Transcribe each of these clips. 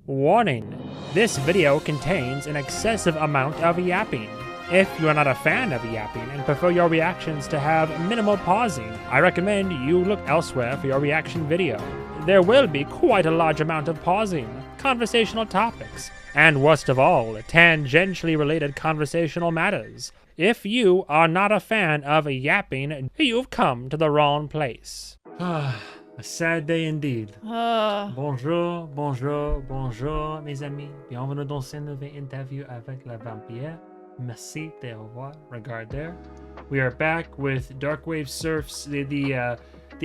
Warning: this video contains an excessive amount of yapping. If you are not a fan of yapping and prefer your reactions to have minimal pausing, I recommend you look elsewhere for your reaction video. There will be quite a large amount of pausing, conversational topics, and worst of all, tangentially related conversational matters. If you are not a fan of yapping, you've come to the wrong place. A sad day indeed. Bonjour, bonjour, bonjour, mes amis. Bienvenue dans cette nouvelle interview avec la vampire. Merci de revoir. Regard there. We are back with Darkwave Surf's the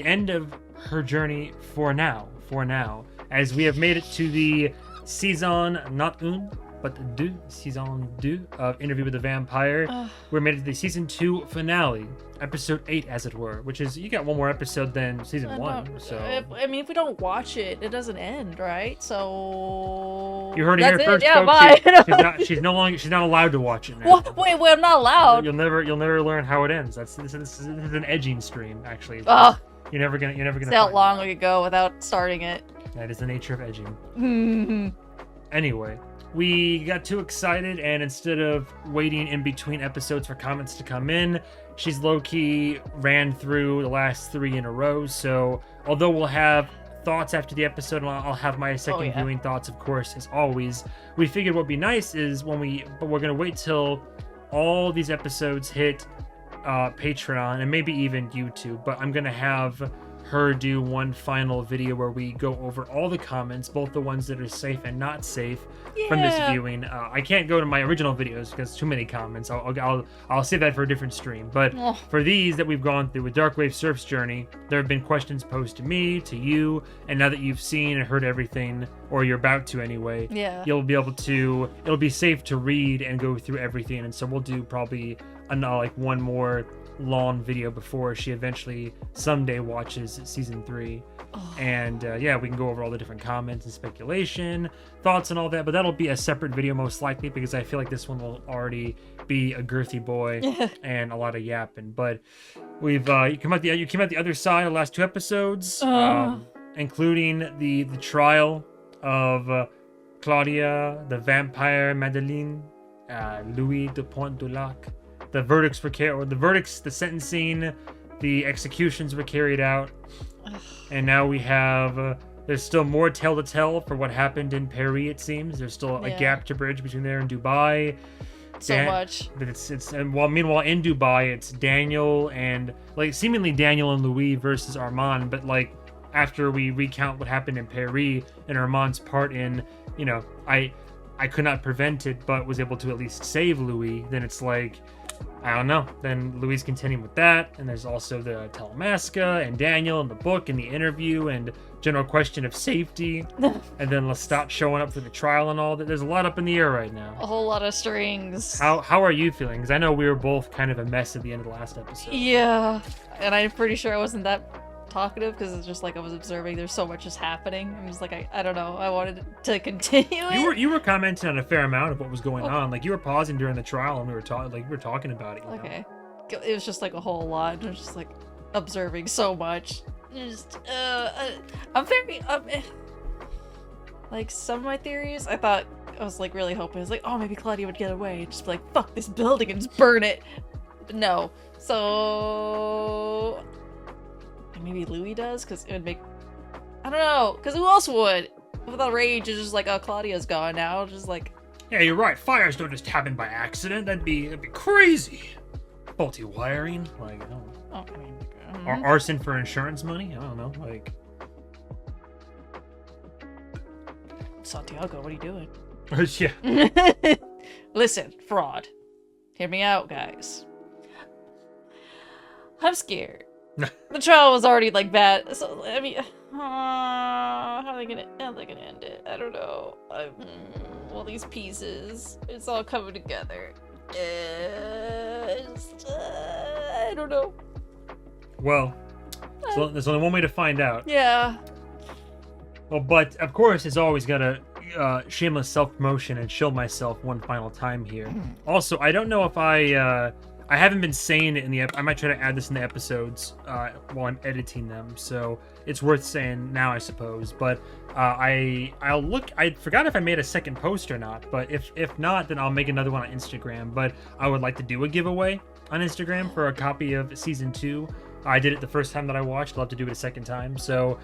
end of her journey for now, as we have made it to the saison not un, but deux, saison 2 of Interview with the Vampire. We're made it to the season 2 finale, episode 8, as it were, which is, you got one more episode than season 1. So if we don't watch it, it doesn't end, right? So you heard it here first, yeah, folks. bye. She's not allowed to watch it now. Wait, I'm not allowed. You'll never learn how it ends. This is an edging stream, actually. You're never gonna. It's how long we could go without starting it. That is the nature of edging. Anyway, we got too excited, and instead of waiting in between episodes for comments to come in, she's low-key ran through the last 3 in a row. So although we'll have thoughts after the episode, and I'll have my second viewing thoughts, of course, as always, we figured what'd be nice is but we're gonna wait till all these episodes hit Patreon and maybe even YouTube, but I'm gonna have her do one final video where we go over all the comments, both the ones that are safe and not safe from this viewing. I can't go to my original videos because too many comments. I'll save that for a different stream. But for these that we've gone through with Darkwave Surf's journey, there have been questions posed to me, to you, and now that you've seen and heard everything, or you're about to anyway, you'll be able to. It'll be safe to read and go through everything, and so we'll do probably one more long video before she eventually someday watches season 3. And we can go over all the different comments and speculation, thoughts and all that, but that'll be a separate video most likely, because I feel like this one will already be a girthy boy and a lot of yapping. But we've you came out the other side of the last 2 episodes, including the trial of Claudia, the vampire Madeleine, Louis de Pointe-du-Lac. The verdicts the sentencing, the executions were carried out, and now we have. There's still more tale to tell for what happened in Paris. It seems there's still a gap to bridge between there and Dubai. So much. But meanwhile in Dubai, it's Daniel and seemingly Daniel and Louis versus Armand. But after we recount what happened in Paris and Armand's part in, I could not prevent it, but was able to at least save Louis. Then it's I don't know. Then Louis continuing with that, and there's also the Telemasca and Daniel and the book and the interview and general question of safety, and then Lestat showing up for the trial and all that. There's a lot up in the air right now. A whole lot of strings. How are you feeling? Because I know we were both kind of a mess at the end of the last episode. Yeah, and I'm pretty sure I wasn't that talkative because it's just I was observing. There's so much just happening. I'm just I don't know. I wanted to continue it. You were commenting on a fair amount of what was going on. You were pausing during the trial and we were talking about it. Okay, it was just a whole lot. I was just observing so much. Just I'm very some of my theories. I was really hoping. I was oh, maybe Claudia would get away and just be fuck this building and just burn it. But no. So maybe Louis does, because it would make... I don't know, because who else would? Without rage, it's just oh, Claudia's gone now, just Yeah, you're right, fires don't just happen by accident, that'd be crazy. Faulty wiring, I don't know. Oh, I mean, arson for insurance money, I don't know, Santiago, what are you doing? Yeah. Listen, fraud. Hear me out, guys. I'm scared. The trial was already bad, so I mean, how are they gonna end it? I don't know. All these pieces, it's all coming together. I don't know. Well, so there's only one way to find out. Yeah. Well, but of course, it's always gotta shameless self-promotion and shield myself one final time here. Also, I don't know if I I haven't been saying it in the I might try to add this in the episodes while I'm editing them, so it's worth saying now, I suppose. But I'll look. I forgot if I made a second post or not, but if not, then I'll make another one on Instagram. But I would like to do a giveaway on Instagram for a copy of season 2. I did it the first time that I watched. I'll have to do it a second time. So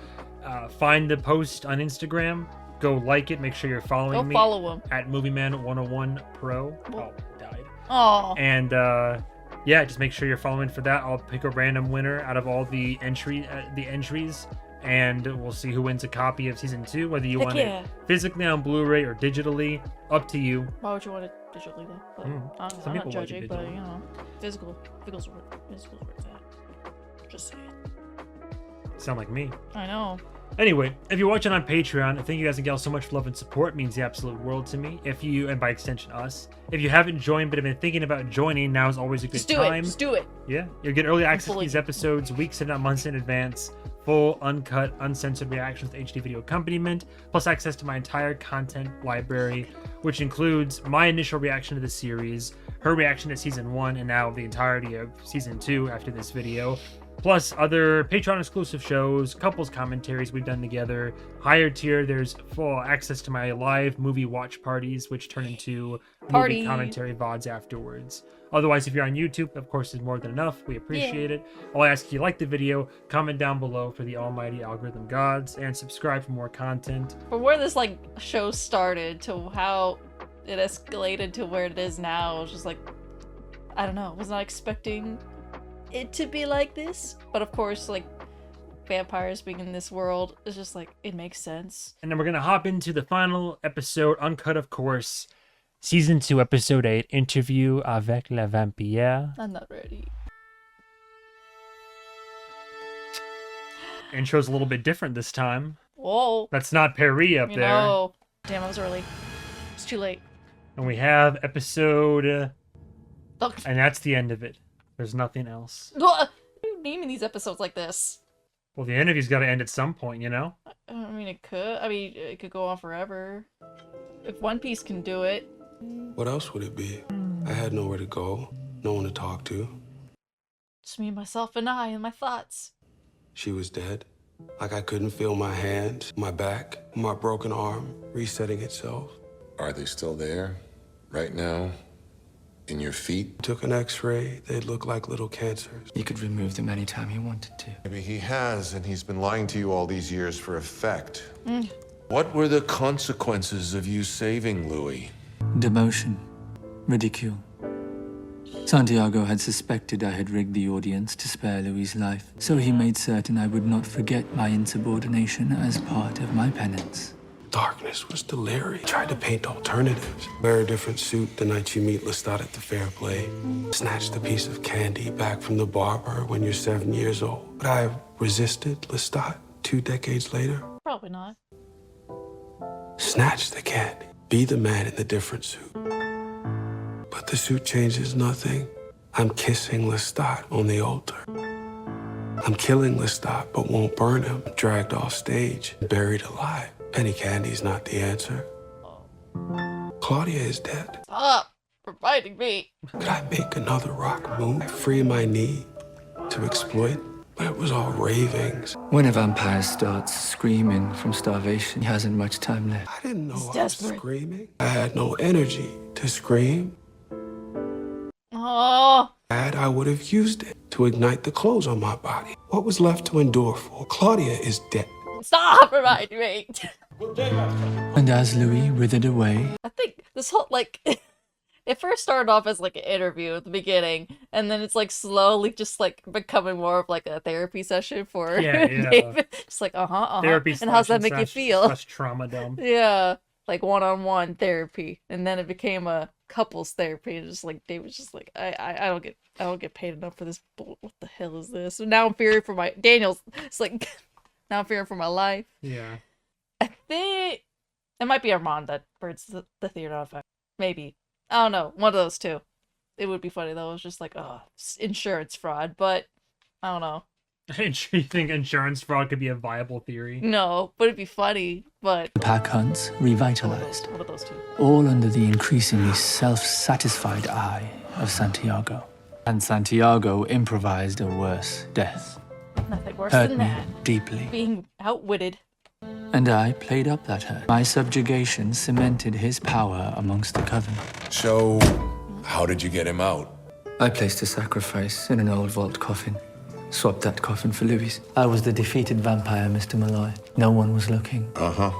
find the post on Instagram, go like it, make sure you're following me. Follow him At MovieMan101 Pro. Well, died. Oh. And yeah, just make sure you're following for that. I'll pick a random winner out of all the entries, and we'll see who wins a copy of season 2. Whether you want it physically on Blu-ray or digitally, up to you. Why would you want it digitally though? But I'm not judging, but you know, physical's worth that. Just saying. Sound like me. I know. Anyway, if you're watching on Patreon, thank you guys and gals so much for love and support. It means the absolute world to me. If you, and by extension us, if you haven't joined but have been thinking about joining, now is always a good time. Just do it. Yeah, you'll get early access to these episodes weeks if not months in advance. Full, uncut, uncensored reactions with HD video accompaniment, plus access to my entire content library, which includes my initial reaction to the series, her reaction to season 1, and now the entirety of season 2 after this video. Plus other Patreon exclusive shows, couples commentaries we've done together. Higher tier, there's full access to my live movie watch parties, which turn into movie commentary VODs afterwards. Otherwise, if you're on YouTube, of course, there's more than enough. We appreciate it. I'll ask if you like the video, comment down below for the almighty algorithm gods, and subscribe for more content. From where this show started to how it escalated to where it is now, it's just I don't know. I was not expecting it to be like this, but of course, vampires being in this world is just it makes sense. And then we're gonna hop into the final episode, uncut of course, season 2, episode 8, interview avec la vampire. I'm not ready. Intro's a little bit different this time. Whoa, that's not Perry up there. No, damn, I was early. It's too late. And we have episode and that's the end of it. There's nothing else. Why are you naming these episodes like this? Well, the interview's got to end at some point, you know? I mean, it could. I mean, it could go on forever. If One Piece can do it. What else would it be? I had nowhere to go, no one to talk to. Just me, myself, and I, and my thoughts. She was dead. I couldn't feel my hands, my back, my broken arm resetting itself. Are they still there? Right now? In your feet? Took an x-ray, they look like little cancers. He could remove them anytime he wanted to. Maybe he has, and he's been lying to you all these years for effect. What were the consequences of you saving Louis? Demotion. Ridicule. Santiago had suspected I had rigged the audience to spare Louis's life, so he made certain I would not forget my insubordination as part of my penance. Darkness was delirious. Tried to paint alternatives. Wear a different suit the night you meet Lestat at the fair play. Snatch the piece of candy back from the barber when you're 7 years old. But I resisted Lestat 2 decades later. Probably not. Snatch the candy. Be the man in the different suit. But the suit changes nothing. I'm kissing Lestat on the altar. I'm killing Lestat, but won't burn him. Dragged off stage, buried alive. Penny candy's not the answer. Claudia is dead. Stop reminding me. Could I make another rock move? Free my need to exploit? But it was all ravings. When a vampire starts screaming from starvation, he hasn't much time left. I didn't know I was screaming. I had no energy to scream. Oh. I would have used it to ignite the clothes on my body. What was left to endure for? Claudia is dead. Stop reminding me. And as Louis withered away, I think this whole it first started off as an interview at the beginning, and then it's slowly just becoming more of a therapy session for David. Just therapy. And how's that make you feel? Trauma dump. Yeah, one-on-one therapy, and then it became a couples therapy, and just David's just I don't get paid enough for this. What the hell is this? And now I'm fearing for my Daniel's. It's now I'm fearing for my life. Yeah. I think it might be Armand that burns the theater on fire. Maybe. I don't know. One of those two. It would be funny though. It's just insurance fraud, but I don't know. You think insurance fraud could be a viable theory? No, but it'd be funny, but... the pack hunts revitalized. What are those two? All under the increasingly self-satisfied eye of Santiago. And Santiago improvised a worse death. Nothing worse Hurt than me that. deeply. Being outwitted. And I played up that hurt. My subjugation cemented his power amongst the coven. So, how did you get him out? I placed a sacrifice in an old vault coffin. Swapped that coffin for Louis'. I was the defeated vampire, Mr. Malloy. No one was looking. Uh-huh.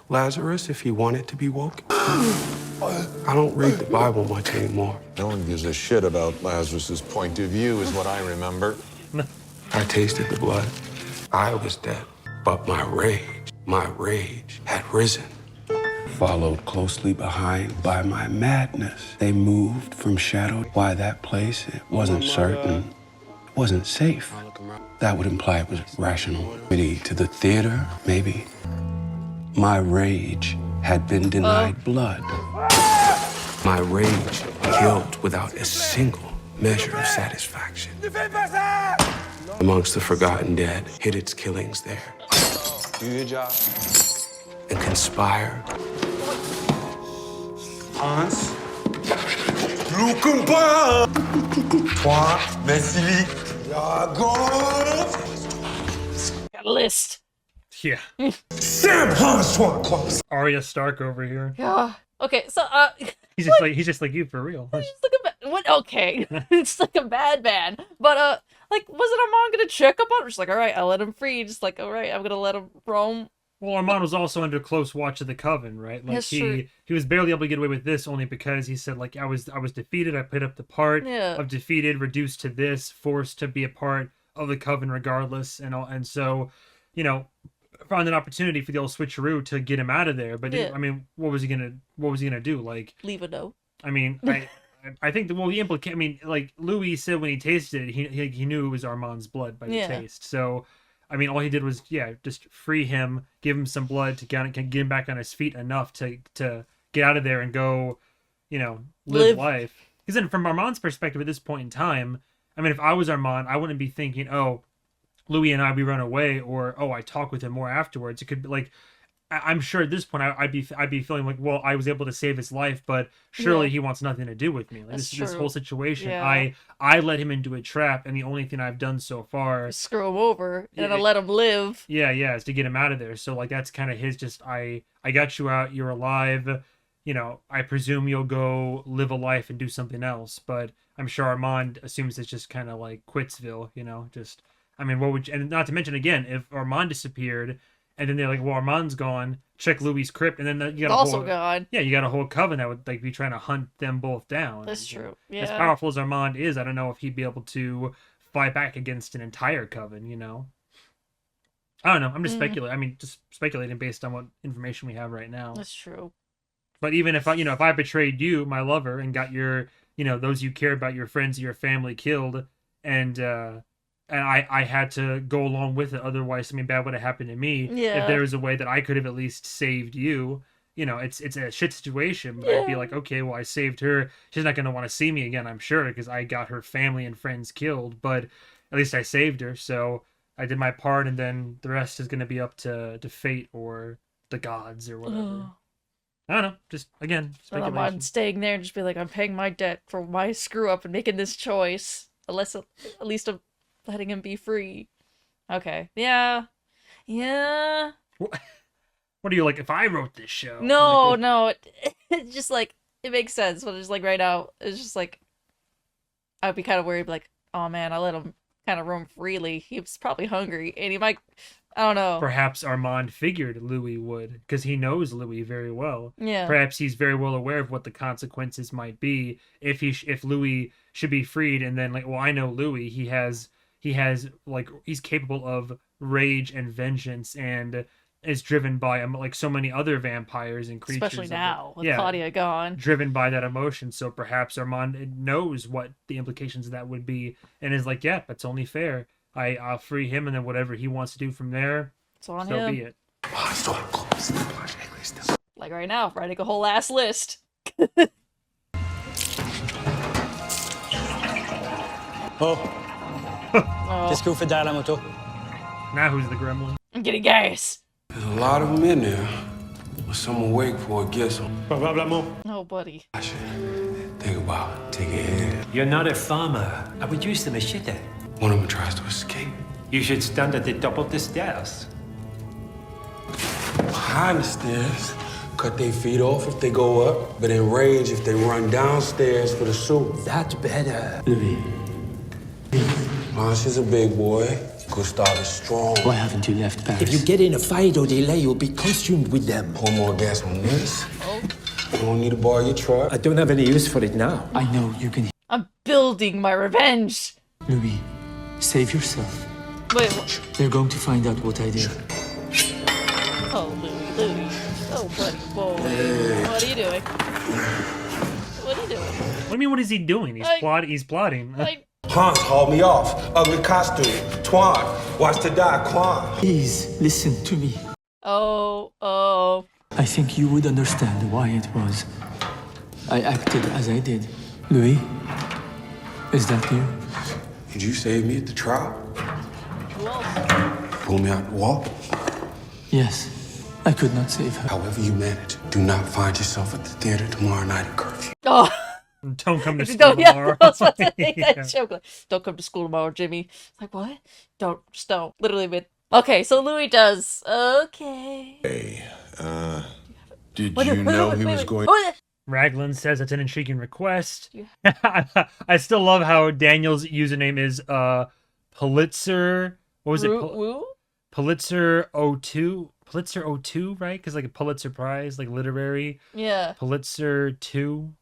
Lazarus, if he wanted to be woke. I don't read the Bible much anymore. No one gives a shit about Lazarus's point of view, is what I remember. I tasted the blood. I was dead, but my rage had risen. Followed closely behind by my madness. They moved from shadow. Why that place? It wasn't certain. It wasn't safe. That would imply it was rational. Maybe to the theater, maybe. My rage had been denied blood. My rage killed without a single measure of satisfaction. Amongst the forgotten dead, hid its killings there. Do your job. And conspire. Hans. Lukumba. Toi, Vasily. Got a list. Yeah. Sam Hans, toi. Arya Stark over here. Yeah. Okay, so He's just like you for real. he's like a what? Okay, it's like a bad man. But like, wasn't Armand gonna check up on him? Just like, all right, I'll let him free. Just like, all right, I'm gonna let him roam. Well, Armand was also under close watch of the Coven, right? Like That's he true. he was barely able to get away with this only because he said like I was defeated. I played up the part of defeated, reduced to this, forced to be a part of the Coven regardless, and so, you know, found an opportunity for the old switcheroo to get him out of there. But I mean, what was he gonna do? Like Leave a note. I mean, I think the I mean, like Louis said when he tasted it, he knew it was Armand's blood by the taste. So, I mean, all he did was just free him, give him some blood to get him back on his feet enough to get out of there and go, you know, live life. Because then, from Armand's perspective at this point in time, I mean, if I was Armand, I wouldn't be thinking, oh, Louis and we run away, or oh, I talk with him more afterwards. It could be like, I'm sure at this point I'd be feeling like, well, I was able to save his life, but surely he wants nothing to do with me. Like, this whole situation, I let him into a trap, and the only thing I've done so far screw him over and I let him live. is to get him out of there. So like that's kind of his I got you out, you're alive. You know, I presume you'll go live a life and do something else. But I'm sure Armand assumes it's just kind of like Quitsville, you know, just. I mean, what would and not to mention again, if Armand disappeared, and then they're like, well, Armand's gone, check Louis' crypt, and then you got gone. Yeah, you got a whole coven that would like be trying to hunt them both down. That's true. Yeah. As powerful as Armand is, I don't know if he'd be able to fight back against an entire coven. You know, I don't know. I'm just speculating. I mean, just speculating based on what information we have right now. That's true. But even if I betrayed you, my lover, and got your, those you care about, your friends, your family killed, and I had to go along with it. Otherwise, something bad would have happened to me. Yeah. If there was a way that I could have at least saved you, it's a shit situation. But I'd be like, okay, well, I saved her. She's not going to want to see me again, I'm sure, because I got her family and friends killed. But at least I saved her. So I did my part, and then the rest is going to be up to fate or the gods or whatever. I don't know. Just, again, speculation. I'm staying there and just be like, I'm paying my debt for my screw up and making this choice. Unless, at least I'm letting him be free. Okay. Yeah. What are you like? If I wrote this show? No. It's just like, it makes sense. But it's like right now, it's just like, I'd be kind of worried, like, oh man, I let him kind of roam freely. He was probably hungry, and he might, I don't know. Perhaps Armand figured Louis would, because he knows Louis very well. Yeah. Perhaps he's very well aware of what the consequences might be if Louis should be freed, and then like, well, I know Louis. He has like, he's capable of rage and vengeance, and is driven by like so many other vampires and creatures. Especially now with Claudia gone. Driven by that emotion. So perhaps Armand knows what the implications of that would be, and is like, yeah, that's only fair. I'll free him, and then whatever he wants to do from there, it's on so him. be it. Like right now, writing a whole ass list. Qu'est-ce que vous faites derrière la moto? Now who's the gremlin? I'm getting gas. There's a lot of them in there. But some awake before it gets them. Probablement. Oh, buddy. Think about taking a hit. You're not a farmer. I would use the machete. One of them tries to escape. You should stand at the top of the stairs. Behind the stairs, cut their feet off if they go up, but in range if they run downstairs for the soup. That's better. Louis, Marsh is a big boy. Gustav is strong. why haven't you left Paris? If you get in a fight or delay, you'll be consumed with them. Pour more gas on this. You don't need to borrow your truck. I don't have any use for it now. I know you can. I'm building my revenge. Louis, save yourself. Wait, what? They're going to find out what I did. Oh, Louis. Oh, buddy boy. What are you doing? What are you doing? What do you mean? What is he doing? He's plotting. Hans hauled me off. Ugly costume. Twan. Watch to die. Quan. Please, listen to me. Oh. I think you would understand why it was. I acted as I did. Louis, is that you? Did you save me at the trial? Who else? Pull me out the wall? Yes, I could not save her. However you manage, do not find yourself at the theater tomorrow night at curfew. Oh. Don't come to school tomorrow. I was about to make that joke. Like, don't come to school tomorrow, Jimmy. It's like, what? Just don't. Literally, but okay. So Louis does. Okay. Hey, did you know he was going? Raglan says it's an intriguing request. I still love how Daniel's username is Pulitzer. What was it? Pulitzer 02. Pulitzer 02, right? Because like a Pulitzer Prize, like literary. Yeah. Pulitzer 2.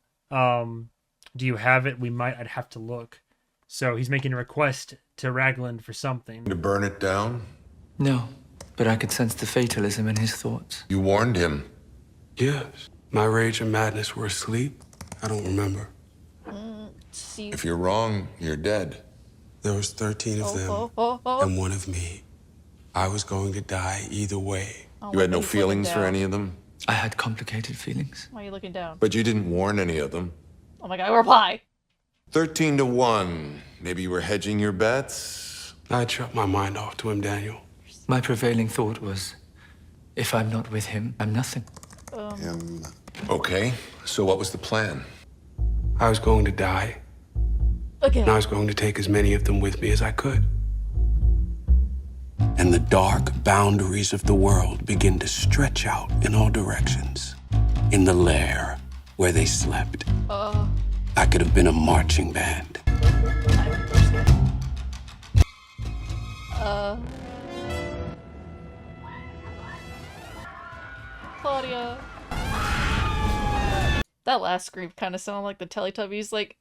Do you have it? I'd have to look. So he's making a request to Raglan for something. To burn it down? No, but I could sense the fatalism in his thoughts. You warned him. Yes. My rage and madness were asleep. I don't remember. If you're wrong, you're dead. There was 13 of them and one of me. I was going to die either way. You had no feelings for any of them? I had complicated feelings. Why are you looking down? But you didn't warn any of them. Oh my god, reply. 13-1. Maybe you were hedging your bets? I'd shut my mind off to him, Daniel. My prevailing thought was, if I'm not with him, I'm nothing. Okay, so what was the plan? I was going to die, Again. and I was going to take as many of them with me as I could. And the dark boundaries of the world begin to stretch out in all directions. In the lair where they slept, I could have been a marching band. Claudia. That last scream kind of sounded like the Teletubbies, like,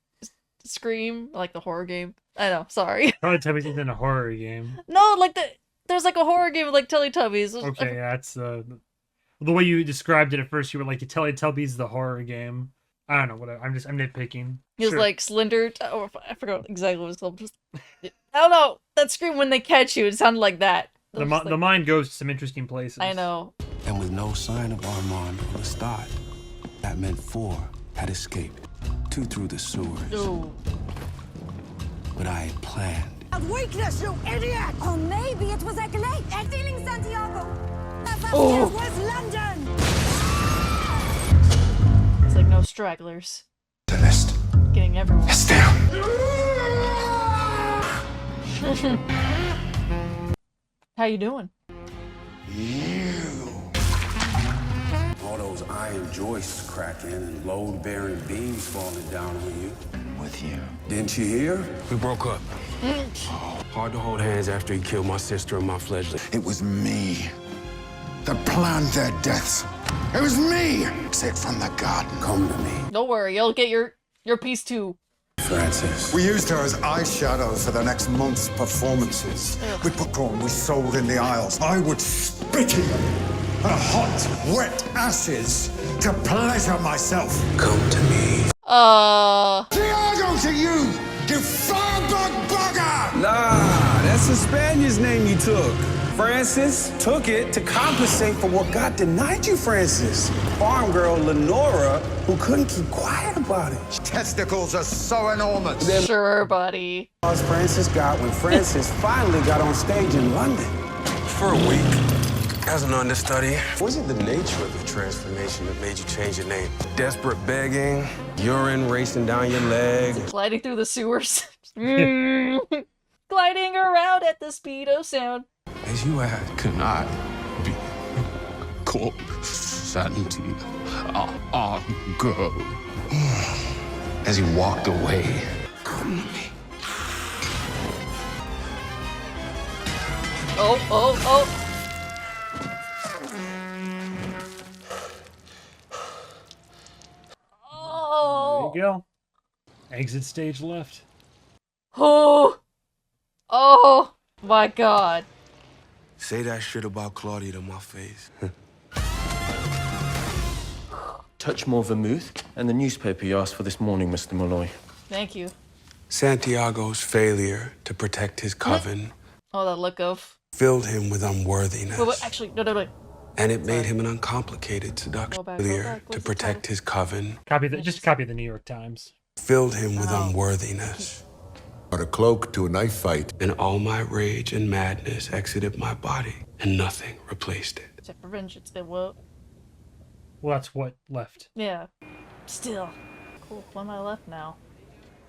scream, like the horror game. I know, sorry. Teletubbies isn't a horror game. No, like there's like a horror game with like Teletubbies. Okay, that's the way you described it at first. You were like, the Teletubbies, the horror game. I don't know, whatever. I'm nitpicking. He was like Slender. Oh, I forgot exactly what it's called. I don't know. That scream when they catch you, it sounded like that. The mind goes to some interesting places. I know. And with no sign of Armand or Lestat, that meant 4 had escaped, 2 through the sewers. Ooh. But I had planned. A weakness, you idiot! Or maybe it was Eclate. Stealing Santiago. Oh. It was London. It's like no stragglers. Celeste. Getting everyone. It's down. How you doing? All those iron joists cracking and load-bearing beams falling down on you. With you. Didn't you hear? We broke up. Hard to hold hands after he killed my sister and my fledgling. It was me that planned their deaths. It was me! Exit from the garden. Come to me, Don't worry, you'll get your piece too. Francis. We used her as eyeshadow for the next month's performances. We put corn we sold in the aisles. I would spit in them. Her hot, wet ashes to pleasure myself. Come to me. Tiago to you, you firebug bugger! Nah, that's the Spaniard's name you took. Francis took it to compensate for what got denied you, Francis. Farm girl Lenora, who couldn't keep quiet about it. Testicles are so enormous. Sure, buddy. Francis got when Francis finally got on stage in London. For a week, As an understudy, was it the nature of the transformation that made you change your name? Desperate begging, urine racing down your leg. Gliding through the sewers. Gliding around at the speed of sound. As you ask, Cannot be called Santiago. As he walked away. come to me. Oh, oh, oh. Oh. There you go. Exit stage left. Oh. Oh my god. Say that shit about Claudia to my face. Touch more vermouth and the newspaper you asked for this morning, Mr. Malloy. Thank you. Santiago's failure to protect his coven Oh, that look of. filled him with unworthiness. Wait, actually, no. And it made him an uncomplicated seduction. Go back, Failure what's to the protect his coven Just copy the New York Times. filled him with unworthiness. Brought a cloak to a knife fight. And all my rage and madness exited my body, and nothing replaced it. Except for vengeance, it will. Well, that's what left. Yeah. Still. Cool. What am I left now?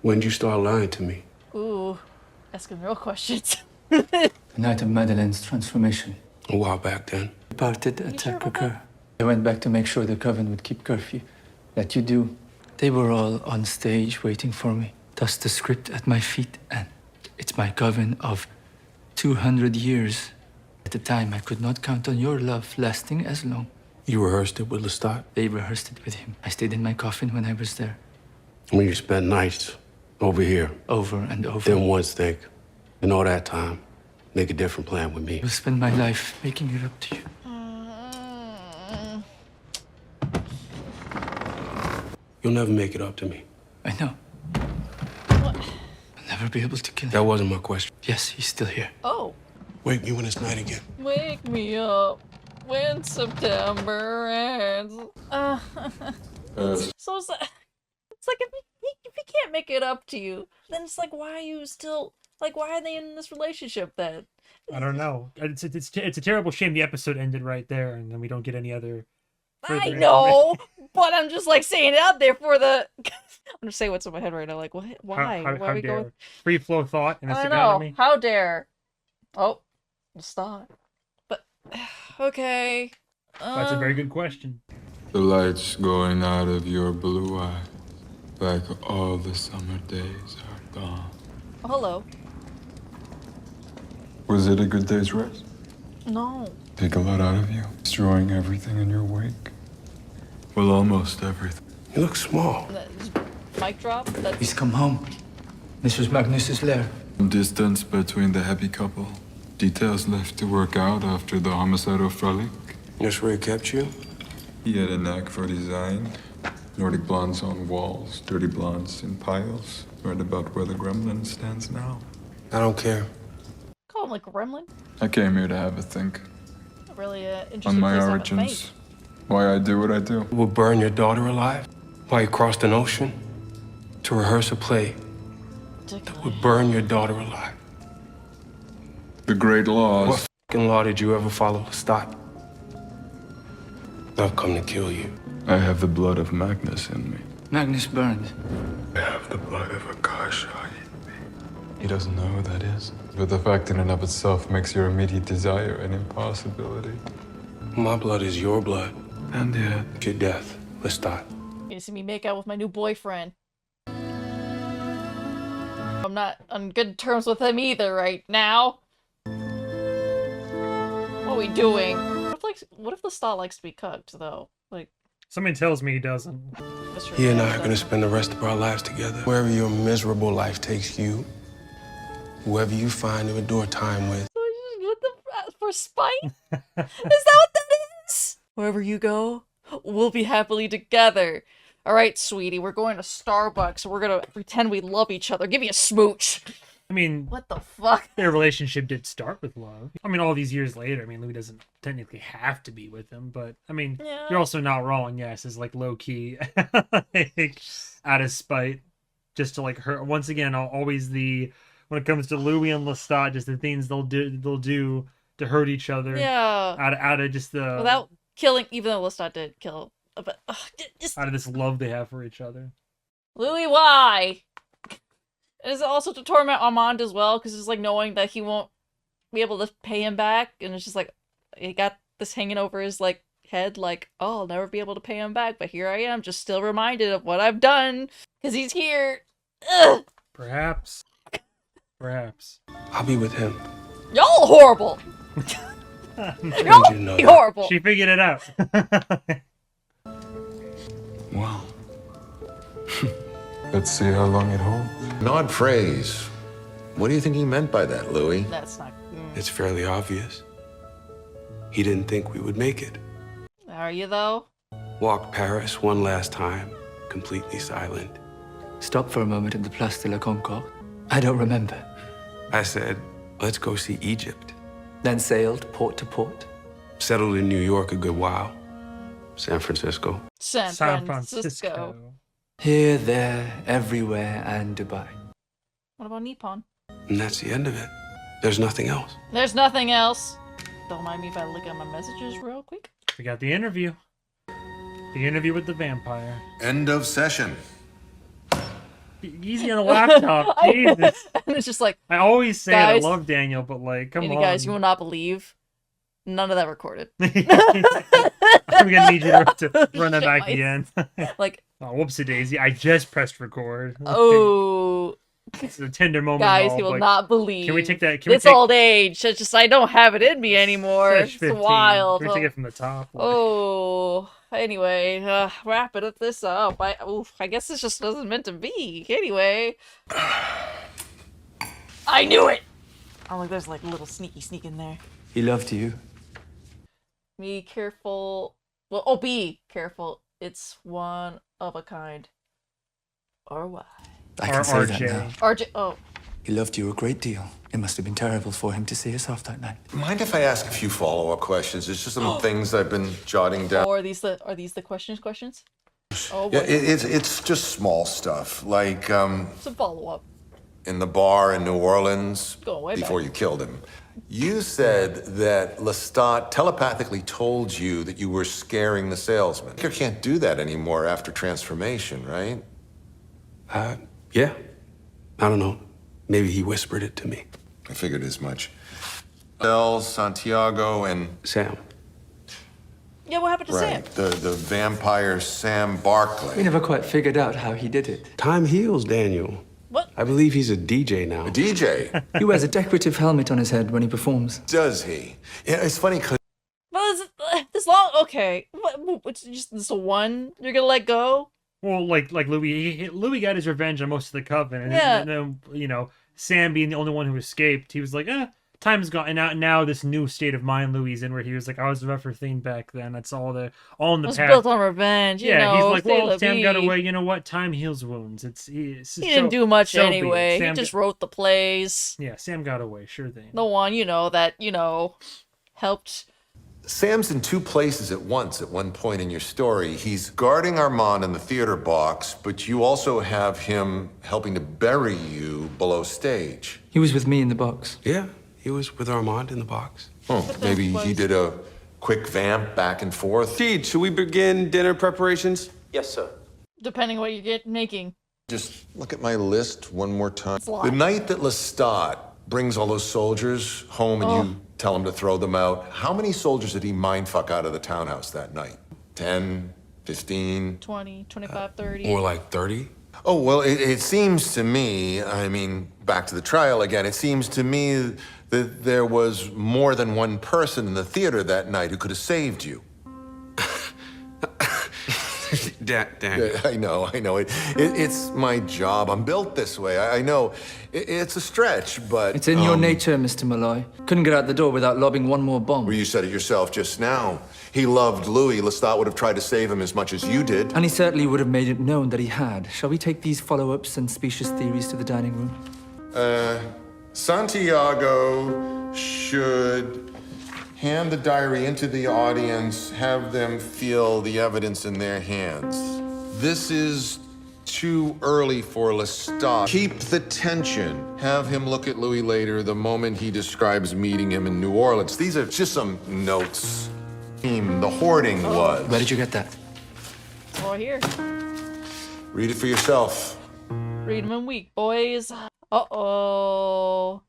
When'd you start lying to me? Ooh. Asking real questions. The night of Madeleine's transformation. A while back then. Parted sure attack about occur. I went back to make sure the coven would keep curfew. That you do. They were all on stage waiting for me. Thus the script at my feet, and it's my coven of 200 years. At the time, I could not count on your love lasting as long. You rehearsed it with Lestat? They rehearsed it with him. I stayed in my coffin when I was there. When you spent nights over here. Over and over. Then once think, in all that time, make a different plan with me. I'll spend my life making it up to you. You'll never make it up to me. I know. What? I'll never be able to kill him. That wasn't my question. Yes, he's still here. Oh. Wake me when it's night again. Wake me up when September ends. So it's like if he can't make it up to you, then it's like, why are you still, like, why are they in this relationship then? I don't know. It's a terrible shame the episode ended right there, and then we don't get any other. I know, but I'm just like saying it out there for the. I'm just saying what's in my head right now. Like, what? Why? Why are we going? Free flow thought in this I economy. know. How dare? Oh, stop. But okay. That's a very good question. The light's going out of your blue eyes, like all the summer days are gone. Oh, hello. Was it a good day's rest? No. Take a lot out of you, destroying everything in your wake. Well, almost everything. You look small. Mic drop. That's... He's come home. This was Magnus's lair. Distance between the happy couple. Details left to work out after the homicidal frolic. That's where he kept you? He had a knack for design. Nordic blondes on walls, dirty blondes in piles, right about where the gremlin stands now. I don't care. Call him like Gremlin. I came here to have a think Not really interesting on my place to have a origins. think. Why I do what I do. You will burn your daughter alive? While you crossed an ocean? To rehearse a play that would burn your daughter alive? The great laws. What fucking law did you ever follow, Lestat? I've come to kill you. I have the blood of Magnus in me. Magnus burned. I have the blood of Akasha in me. He doesn't know who that is. But the fact in and of itself makes your immediate desire an impossibility. My blood is your blood. And yet... Your death, Lestat. You gonna see me make out with my new boyfriend. I'm not on good terms with him either right now. What are we doing? What if Lestat likes to be cooked though? Like, something tells me he doesn't. He and I are gonna spend the rest of our lives together. Wherever your miserable life takes you, whoever you find to endure time with. What the for spite? Is that what that is? Wherever you go, we'll be happily together. All right, sweetie, we're going to Starbucks. We're gonna pretend we love each other. Give me a smooch. I mean, what the fuck? Their relationship did start with love. I mean, all these years later, I mean, Louis doesn't technically have to be with him, but I mean, yeah. You're also not wrong. Yes, it's like low key, like, out of spite, just to like hurt. Once again, always when it comes to Louis and Lestat, just the things they'll do to hurt each other. Yeah. Out of just the Without killing, even though Lestat did kill, but just out of this love they have for each other. Louis, why? Is it also to torment Armand as well? Because it's like knowing that he won't be able to pay him back, and it's just like he got this hanging over his like head, like, oh, I'll never be able to pay him back, but here I am, just still reminded of what I've done because he's here. Ugh. Perhaps. I'll be with him. Y'all horrible. Y'all horrible. She figured it out. Wow. Let's see how long it holds. An odd phrase. What do you think he meant by that, Louis? That's not. It's fairly obvious. He didn't think we would make it. Are you though? Walked Paris one last time, completely silent. Stop for a moment at the Place de la Concorde. I don't remember. I said, let's go see Egypt. Then sailed port to port. Settled in New York a good while. San Francisco. San Francisco. Here, there, everywhere, and Dubai. What about Nippon? And that's the end of it. There's nothing else. There's nothing else. Don't mind me if I look at my messages real quick. We got the interview. The interview with the vampire. End of session. Easy on the laptop. Jesus. And it's just like, I always say guys, I love Daniel, but like, come on. Guys, you will not believe. None of that recorded. I'm gonna need you to run that back again. Like, oh, whoopsie daisy! I just pressed record. Oh, it's a tender moment. Guys, you will not believe. Can we take that? It's old age. It's just I don't have it in me anymore. It's wild. Can we take it from the top? Like... Oh, anyway, wrap it up. This up. I guess this just wasn't meant to be. Anyway, I knew it. Oh, look, there's like a little sneak in there. He loved you. Be careful. Well, oh, be careful. It's one of a kind. Or why? I can say that now. RJ. Oh. He loved you a great deal. It must have been terrible for him to see us off that night. Mind if I ask a few follow-up questions? It's just some things I've been jotting down. Oh, are these the questions? Oh, yeah, it's just small stuff like some follow-up. In the bar in New Orleans before you killed him. You said that Lestat telepathically told you that you were scaring the salesman. You can't do that anymore after transformation, right? Yeah. I don't know. Maybe he whispered it to me. I figured as much. Bell, Santiago, and Sam. Yeah, what happened to Sam? The vampire Sam Barclay. We never quite figured out how he did it. Time heals, Daniel. What? I believe he's a DJ now. A DJ? He wears a decorative helmet on his head when he performs. Does he? Yeah, it's funny because... Well, this long... Okay. It's just this one you're gonna let go? Well, like Louis got his revenge on most of the coven. And then, you know, Sam being the only one who escaped, he was like, time's gone. And now this new state of mind Louis in, where he was like, I was the rougher thing back then. That's all in the past. Built on revenge. You know, he's like, well, Sam got away. You know what? Time heals wounds. He didn't do much anyway. He just wrote the plays. Yeah, Sam got away. Sure thing. The one, that helped. Sam's in two places at once at one point in your story. He's guarding Armand in the theater box, but you also have him helping to bury you below stage. He was with me in the box. Yeah, he was with Armand in the box. Oh, maybe he did a quick vamp back and forth. Teed, should we begin dinner preparations? Yes, sir. Depending what you're making. Just look at my list one more time. The night that Lestat brings all those soldiers home and you tell him to throw them out, how many soldiers did he mindfuck out of the townhouse that night? 10, 15? 20, 25, 30. More like 30? Oh, well, it seems to me, I mean, back to the trial again, it seems to me that there was more than one person in the theater that night who could have saved you. Daniel. I know. It's my job. I'm built this way. I know. It's a stretch, but... It's in your nature, Mr. Malloy. Couldn't get out the door without lobbing one more bomb. Well, you said it yourself just now. He loved Louis. Lestat would have tried to save him as much as you did. And he certainly would have made it known that he had. Shall we take these follow-ups and specious theories to the dining room? Santiago should hand the diary into the audience, have them feel the evidence in their hands. This is Too early for Lestat. Keep the tension. Have him look at Louis later the moment he describes meeting him in New Orleans. These are just some notes. The hoarding was. Where did you get that? Oh, here. Read it for yourself. Read them in week, boys. Uh-oh.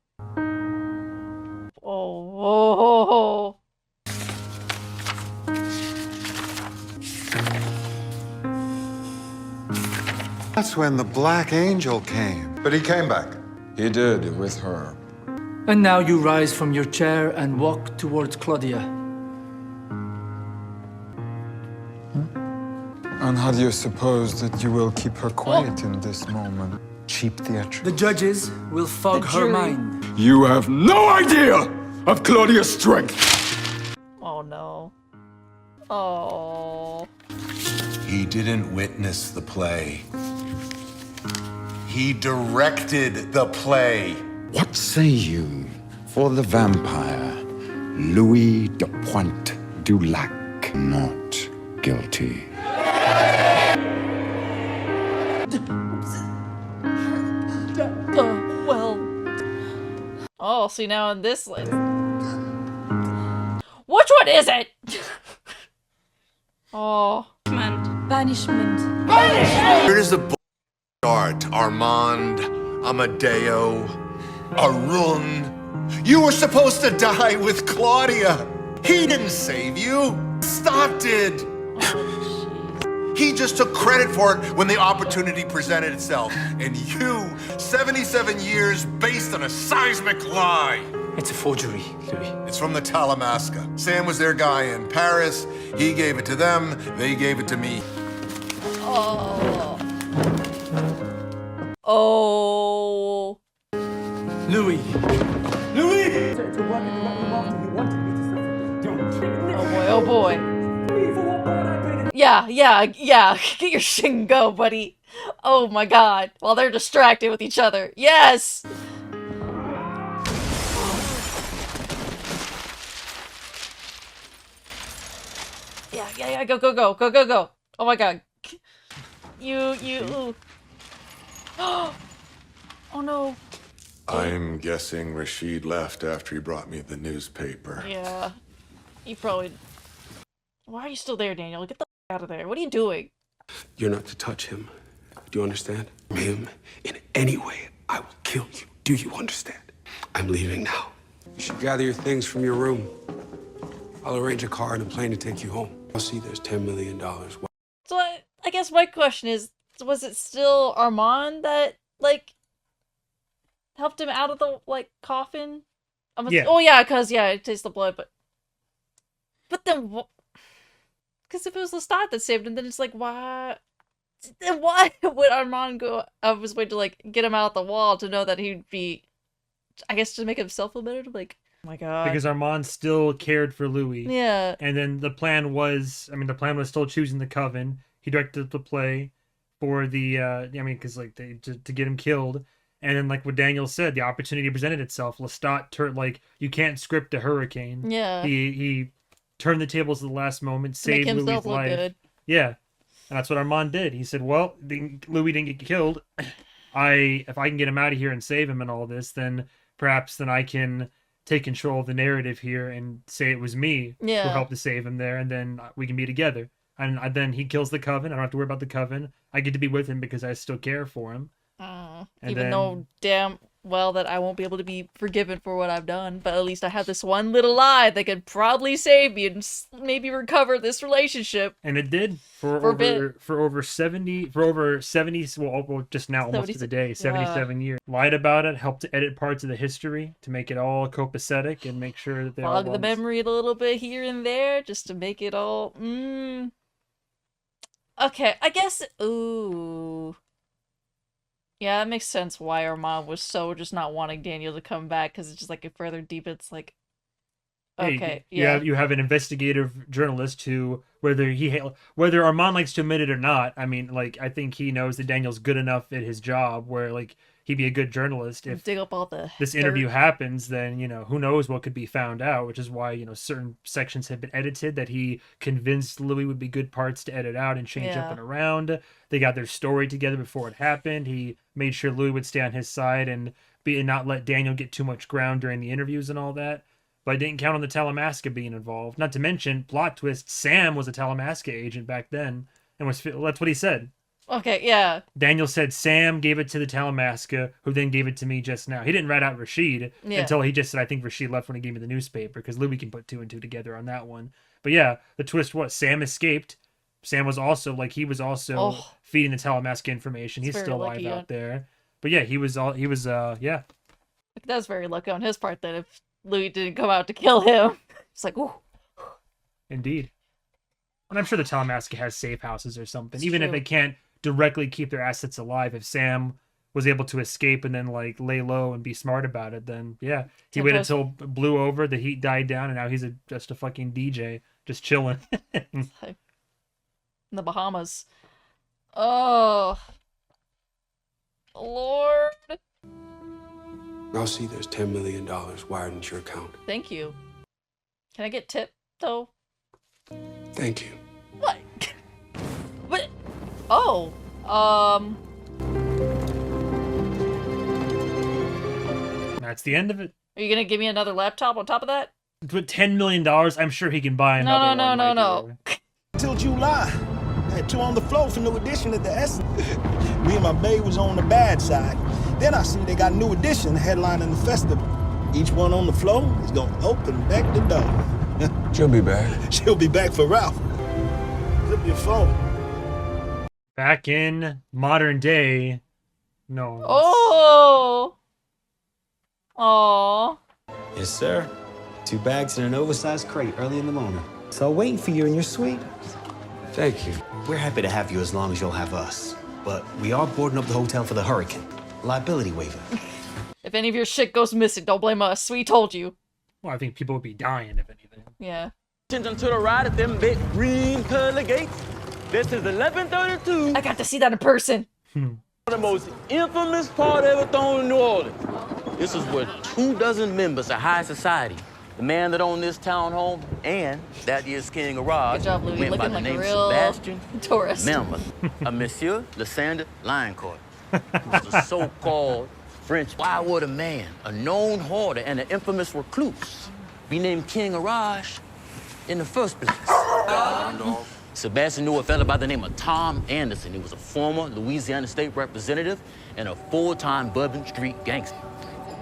Oh. That's when the Black Angel came. But he came back. He did, with her. And now you rise from your chair and walk towards Claudia. And how do you suppose that you will keep her quiet in this moment? Cheap theater. The judges will fog her mind. You have no idea of Claudia's strength! Oh, no. Oh. He didn't witness the play. He directed the play. What say you for the vampire, Louis de Pointe du Lac, not guilty? Well. Oh, see now in this list. Which one is it? Oh. Banishment. Where does the bull start? Armand, Amadeo, Arun. You were supposed to die with Claudia. He didn't save you. Stott did. He just took credit for it when the opportunity presented itself. And you, 77 years based on a seismic lie. It's a forgery, Louis. It's from the Talamasca. Sam was their guy in Paris. He gave it to them. They gave it to me. Oh. Oh. Louis. Louis! Oh boy. Yeah. Get your shit and go, buddy. Oh my god. While they're distracted with each other. Yes! Yeah, go. Oh my god. You. Oh no. I'm guessing Rashid left after he brought me the newspaper. Yeah. You probably... Why are you still there, Daniel? Get the out of there. What are you doing? You're not to touch him. Do you understand? Him in any way, I will kill you. Do you understand? I'm leaving now. You should gather your things from your room. I'll arrange a car and a plane to take you home. I'll see there's $10 million. So I guess my question is, was it still Armand that, like, helped him out of the, like, coffin? Yeah. Oh, yeah, because, yeah, it tastes the blood, but then what? Because if it was Lestat that saved him, then it's like, why? Then why would Armand go out of his way to, like, get him out the wall to know that he'd be, I guess, to make himself feel better? To, like, oh my god. Because Armand still cared for Louis. Yeah. And then the plan was still choosing the coven. He directed the play for the, because, like, to get him killed. And then, like what Daniel said, the opportunity presented itself. Lestat, you can't script a hurricane. Yeah. He turned the tables at the last moment, saved Louis' life. Good. Yeah. And that's what Armand did. He said, well, Louis didn't get killed. If I can get him out of here and save him and all this, then perhaps I can take control of the narrative here and say it was me who helped to save him there, and then we can be together. And then he kills the coven. I don't have to worry about the coven. I get to be with him because I still care for him. Even though damn well that I won't be able to be forgiven for what I've done, but at least I have this one little lie that could probably save me and maybe recover this relationship. And it did for over 70, well, just now almost to the day, 77 years. Lied about it, helped to edit parts of the history to make it all copacetic and make sure that they all fog the memory a little bit here and there just to make it all. Okay, I guess. Ooh. Yeah, that makes sense why Armand was so just not wanting Daniel to come back, because it's just like further deep, it's like, okay, you have an investigative journalist who, whether Armand likes to admit it or not, I think he knows that Daniel's good enough at his job where, like, he'd be a good journalist. If dig up all the this interview happens, then, you know, who knows what could be found out, which is why, you know, certain sections have been edited that he convinced Louis would be good parts to edit out and change up and around. They got their story together before it happened. He made sure Louis would stay on his side and not let Daniel get too much ground during the interviews and all that. But I didn't count on the Talamasca being involved. Not to mention, plot twist, Sam was a Talamasca agent back then. And that's what he said. Okay, yeah. Daniel said Sam gave it to the Talamasca, who then gave it to me just now. He didn't write out Rashid until he just said, I think Rashid left when he gave me the newspaper, because Louis can put 2 and 2 together on that one. But yeah, the twist was Sam escaped. Sam was also, feeding the Talamasca information. He's still alive out there. But yeah, he was. That was very lucky on his part that if Louis didn't come out to kill him. It's like, ooh. Indeed. And I'm sure the Talamasca has safe houses or something. Even if they can't directly keep their assets alive, if Sam was able to escape and then like lay low and be smart about it, then yeah. He waited until it blew over, the heat died down, and now he's just a fucking DJ, just chilling. In the Bahamas. Oh. Lord. I'll see there's $10 million wired into your account. Thank you. Can I get tip, though? Thank you. What? What? Oh. That's the end of it. Are you gonna give me another laptop on top of that? With $10 million, I'm sure he can buy another one. No. Till July. Had 2 on the floor for new edition at the Essence. Me and my babe was on the bad side. Then I see they got new edition headlining the festival. Each one on the floor is gonna open back the door. She'll be back. She'll be back for Ralph. Flip your phone. Back in modern day, no. Oh. Yes, sir. 2 bags and an oversized crate early in the morning. So waiting for you in your suite. Thank you. We're happy to have you as long as you'll have us. But we are boarding up the hotel for the hurricane. Liability waiver. If any of your shit goes missing, don't blame us. We told you. Well, I think people would be dying if anything. Yeah. Attention to the right at them big green pearly gates. This is 1132. I got to see that in person. The most infamous party ever thrown in New Orleans. This is where 24 members of high society, the man that owned this townhome and that year's King of Raj, Good job, Louis. went by Looking the like name a real Sebastian tourist. Melmoth, a Monsieur Lysander Lioncourt. Was a so-called French wild man, a known hoarder and an infamous recluse. Be named King of Raj in the first place. Sebastian knew a fella by the name of Tom Anderson. He was a former Louisiana state representative and a full-time Bourbon Street gangster.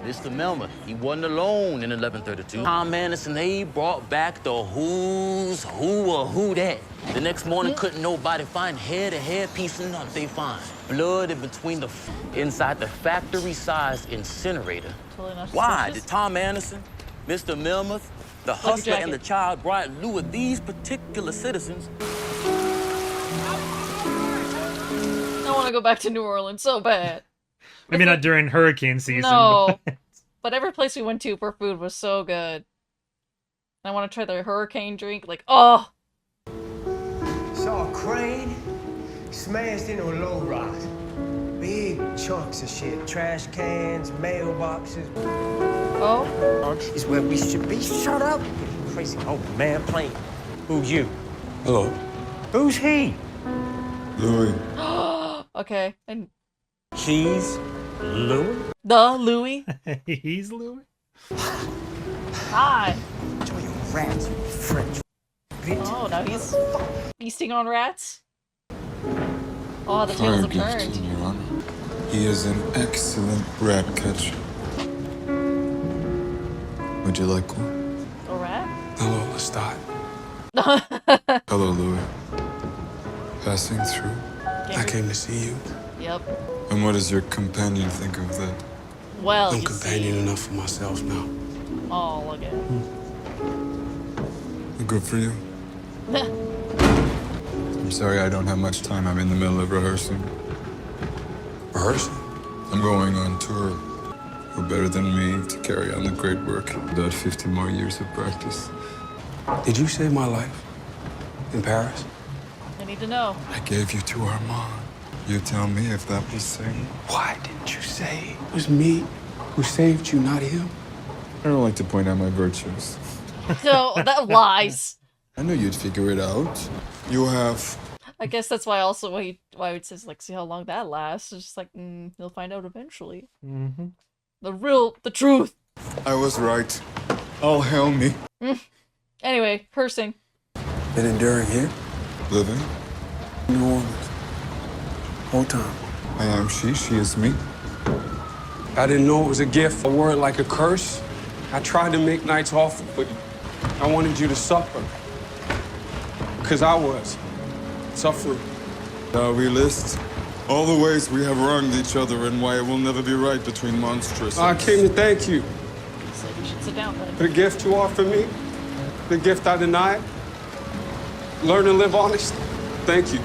Mr. Melmoth, he wasn't alone in 1132. Tom Anderson, they brought back the who's who or who that. The next morning, couldn't nobody find hair-to-hair piece of nothing they find. Blood in between inside the factory-sized incinerator. Why did Tom Anderson, Mr. Melmoth, the hustler and the child bride lure these particular citizens? I want to go back to New Orleans so bad. Maybe not during hurricane season. No. But every place we went to for food was so good. I want to try their hurricane drink. Like, oh. Saw a crane smashed into a low rise. Big chunks of shit. Trash cans, mailboxes. Oh? Is where we should be. Shut up. Crazy old man playing. Who's you? Hello. Who's he? Louis. Okay. And he's Louis? The Louis? He's Louis? Hi. Enjoy your rats, you French bitch. Oh, now he's feasting on rats? Oh, the tables have turned. Your Honor. He is an excellent rat catcher. Would you like one? A rat? Hello, Lestat. Hello, Louis. Passing through. I came to see you. Yep. And what does your companion think of that? Well, I'm you companion enough for myself now. Oh, look at it. Good for you. I'm sorry I don't have much time. I'm in the middle of rehearsing. Rehearsing? I'm going on tour. Who better than me to carry on the great work? About 50 more years of practice. Did you save my life in Paris? I need to know. I gave you to Armand. You tell me if that was Satan. Why didn't you say it was me who saved you, not him? I don't like to point out my virtues. No, that lies. I knew you'd figure it out. You have. I guess that's why also why it says like see how long that lasts. It's just like you'll find out eventually. Mm-hmm. The truth. I was right. All hail me. Anyway, cursing. Been enduring here? Living. New Orleans. Whole time. I am she is me. I didn't know it was a gift, a word like a curse. I tried to make nights awful, but I wanted you to suffer. Because I was suffering. Now we list all the ways we have wronged each other and why it will never be right between monstrous. I came to thank you So you should sit down then. for the gift you offered me, the gift I denied. Learn to live honest. Thank you.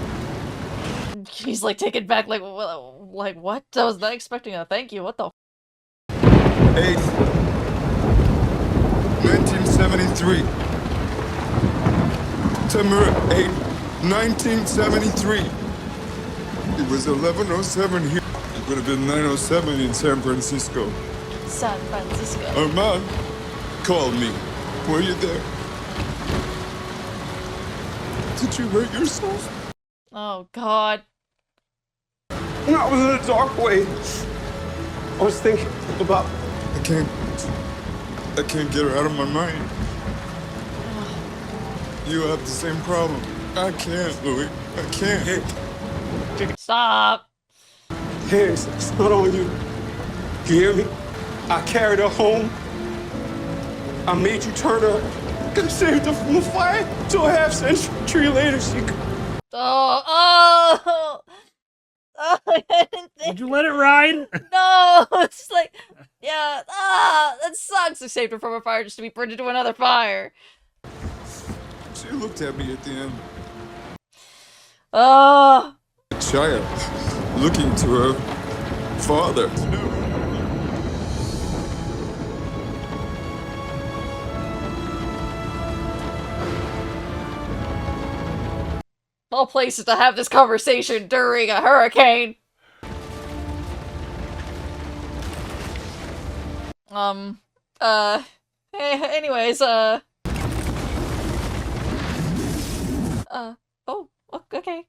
He's like taken back, like what? I was not expecting a thank you. What the? 8th, 1973. September 8, 1973. It was 11:07 here. It would have been 9:07 in San Francisco. San Francisco. Armand called me. Were you there? Did you hurt yourself? Oh God. When I was in a Darkwave, I was thinking about. I can't get her out of my mind. You have the same problem. I can't, Louis. I can't. Stop. Hands, it's not on you. You hear me? I carried her home. I made you turn her. I saved her from the fire. 2.5 centuries later, she. Oh, I didn't think. Would you let it ride? No, it's just like, yeah, that sucks. I saved her from a fire just to be burned into another fire. She looked at me at the end. Oh. A child looking to her father. All places to have this conversation during a hurricane. Anyways, oh, okay.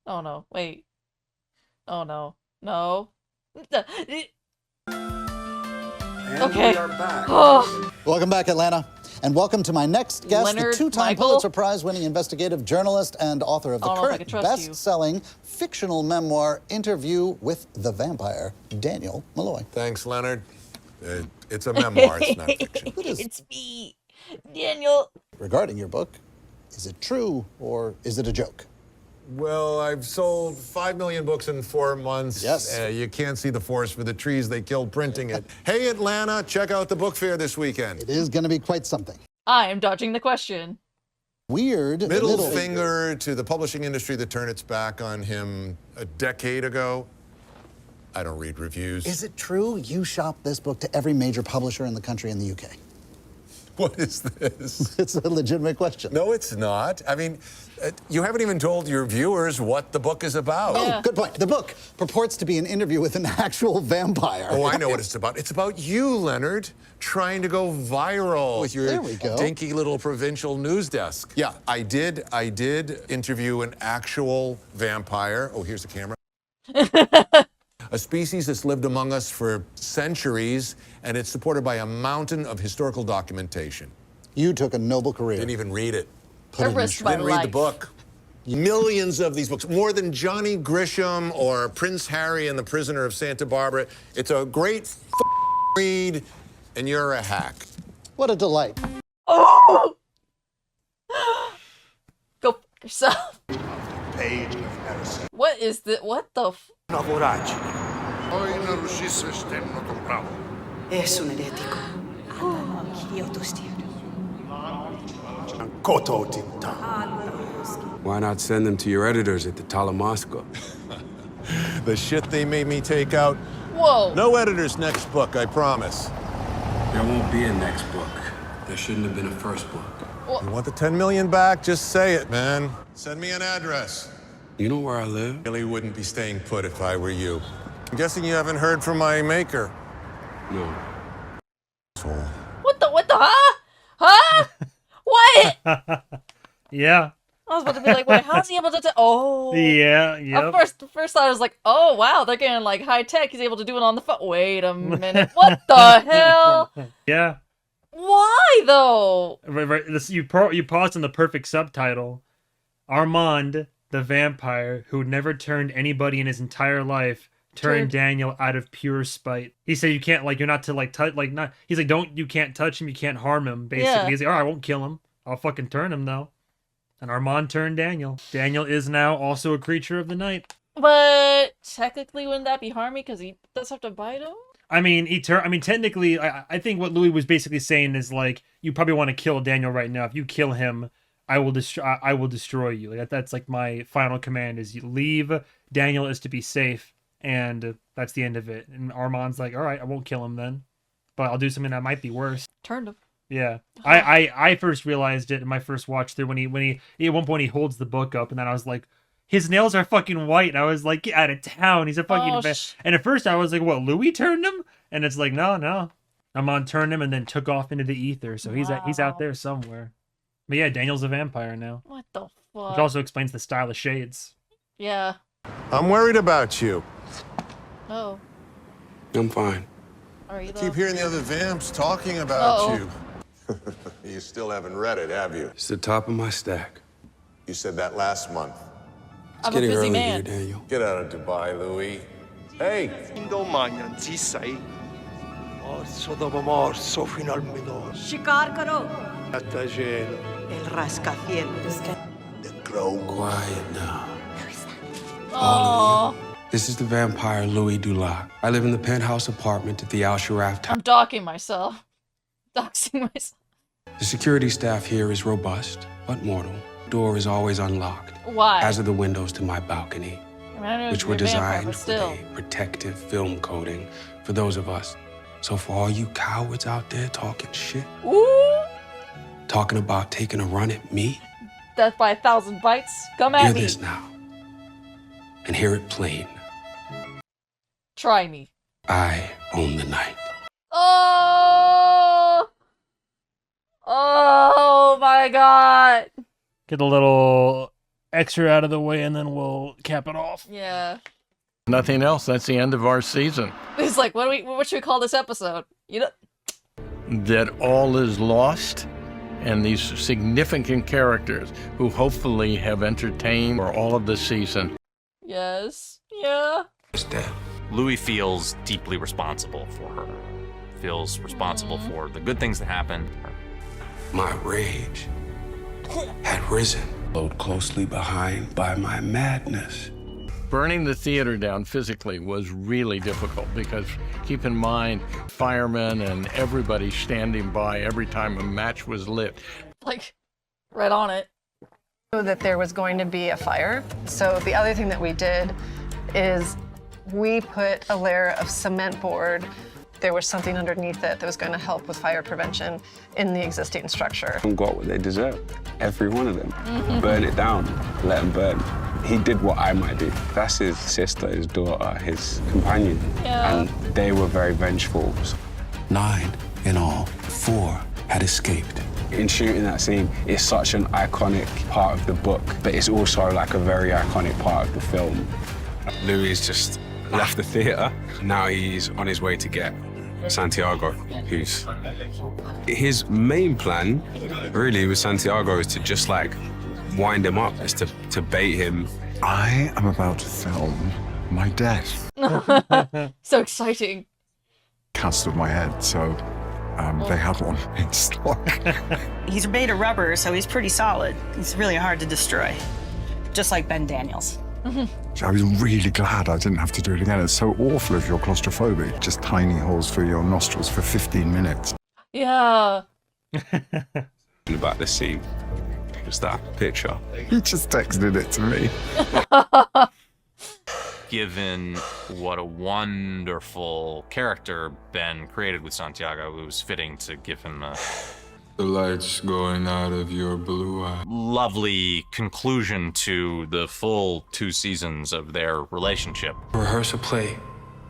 Oh no, wait. Oh no. No. Okay. We are back. Oh. Welcome back, Atlanta. And welcome to my next guest, Leonard the two-time Michael? Pulitzer Prize-winning investigative journalist and author of the I don't know if I can current trust you. best-selling fictional memoir, Interview with the Vampire, Daniel Malloy. Thanks, Leonard. It's a memoir, it's not fiction. It's me, Daniel. Regarding your book, is it true or is it a joke? Well, I've sold 5 million books in 4 months. Yes. You can't see the forest for the trees they killed printing it. Hey, Atlanta, check out the book fair this weekend. It is going to be quite something. I am dodging the question. Weird Middle finger to the publishing industry that turned its back on him a decade ago. I don't read reviews. Is it true you shop this book to every major publisher in the country and the UK? What is this? It's a legitimate question. No, it's not. I mean, you haven't even told your viewers what the book is about. Oh, good point. The book purports to be an interview with an actual vampire. Oh, I know what it's about. It's about you, Leonard, trying to go viral with your There we go. dinky little provincial news desk. Yeah, I did interview an actual vampire. Oh, here's the camera. A species that's lived among us for centuries, and it's supported by a mountain of historical documentation. You took a noble career. Didn't even read it. I risked my Didn't read the life. book. Millions of these books, more than Johnny Grisham or Prince Harry and the Prisoner of Santa Barbara. It's a great read, and you're a hack. What a delight. Oh! Go f yourself. Page of heresy. What is the? What the? Hoy no ruszysz sztywno to prawo. Es un herético. Why not send them to your editors at the Talamasco? The shit they made me take out. Whoa. No editor's next book, I promise. There won't be a next book. There shouldn't have been a first book. You want the 10 million back? Just say it, man. Send me an address. You know where I live? Really wouldn't be staying put if I were you. I'm guessing you haven't heard from my maker. No. What the, huh? Huh? What? Yeah. I was about to be like, wait, how's he able to oh. Yeah, yeah. At first I was like, oh wow, they're getting like high tech. He's able to do it on the phone. Wait a minute. What the hell? Yeah. Why though? Right. You paused in the perfect subtitle. Armand, the vampire who never turned anybody in his entire life, turned Daniel out of pure spite. He said you can't you're not to touch not. He's like you can't touch him, you can't harm him. Basically, yeah. He's like, all right, I won't kill him. I'll fucking turn him though. And Armand turned Daniel. Daniel is now also a creature of the night. But technically, wouldn't that be harming because he does have to bite him? I mean, technically, I think what Louis was basically saying is like, you probably want to kill Daniel right now. If you kill him, I will destroy you. Like that's like my final command is you leave. Daniel is to be safe, and that's the end of it. And Armand's like, all right, I won't kill him then, but I'll do something that might be worse. Turned him. Yeah, I first realized it in my first watch through when he at one point he holds the book up, and then I was like, his nails are fucking white, and I was like, get out of town, he's a fucking and at first I was like, what, Louis turned him? And it's like, no, Armand turned him and then took off into the ether, so he's out there somewhere. But yeah, Daniel's a vampire now. What the fuck? Which also explains the style of shades. Yeah. I'm worried about you. Oh. I'm fine. Are you I keep hearing the other vamps talking about you. You still haven't read it, have you? It's the top of my stack. You said that last month. It's getting early here, Daniel. Get out of Dubai, Louis. Hey! शिकार करो El rascacielos. The crow. Quiet now. Oh. This is the vampire Louis Dulac. I live in the penthouse apartment at the Al Sharaf Tower. I'm docking myself. Doxing myself. The security staff here is robust, but mortal. Door is always unlocked. Why? As are the windows to my balcony, which were designed with still. a protective film coating for those of us. So for all you cowards out there talking shit, talking about taking a run at me, Death by 1,000 bites. Come at hear me. this now, and hear it plain. Try me. I own the night. Oh! Oh my god. Get a little extra out of the way, and then we'll cap it off. Yeah. Nothing else. That's the end of our season. He's like, what should we call this episode? You know? That all is lost, and these significant characters who hopefully have entertained for all of the season. Yes. Yeah. Louis feels deeply responsible for her. Feels responsible for the good things that happened. My rage had risen, followed closely behind by my madness. Burning the theater down physically was really difficult because, keep in mind, firemen and everybody standing by every time a match was lit. Like, right on it. That there was going to be a fire. So the other thing that we did is we put a layer of cement board. There was something underneath it that was going to help with fire prevention in the existing structure. Got what they deserve, every one of them. Burn it down, let them burn. He did what I might do. That's his sister, his daughter, his companion. Yeah. And they were very vengeful. 9 in all, 4 had escaped. In shooting that scene, it's such an iconic part of the book, but it's also like a very iconic part of the film. Louis just left the theater. Now he's on his way to get Santiago, who's... His main plan, really, with Santiago is to just, wind him up, is to bait him. I am about to film my death. So exciting. Cancelled my head, so they had one in stock. He's made of rubber, so he's pretty solid. He's really hard to destroy, just like Ben Daniels. I was really glad I didn't have to do it again. It's so awful if you're claustrophobic. Just tiny holes for your nostrils for 15 minutes. Yeah. About this scene, just that picture. He just texted it to me. Given what a wonderful character Ben created with Santiago, it was fitting to give him The light's going out of your blue eye. Lovely conclusion to the full 2 seasons of their relationship. Rehearse a play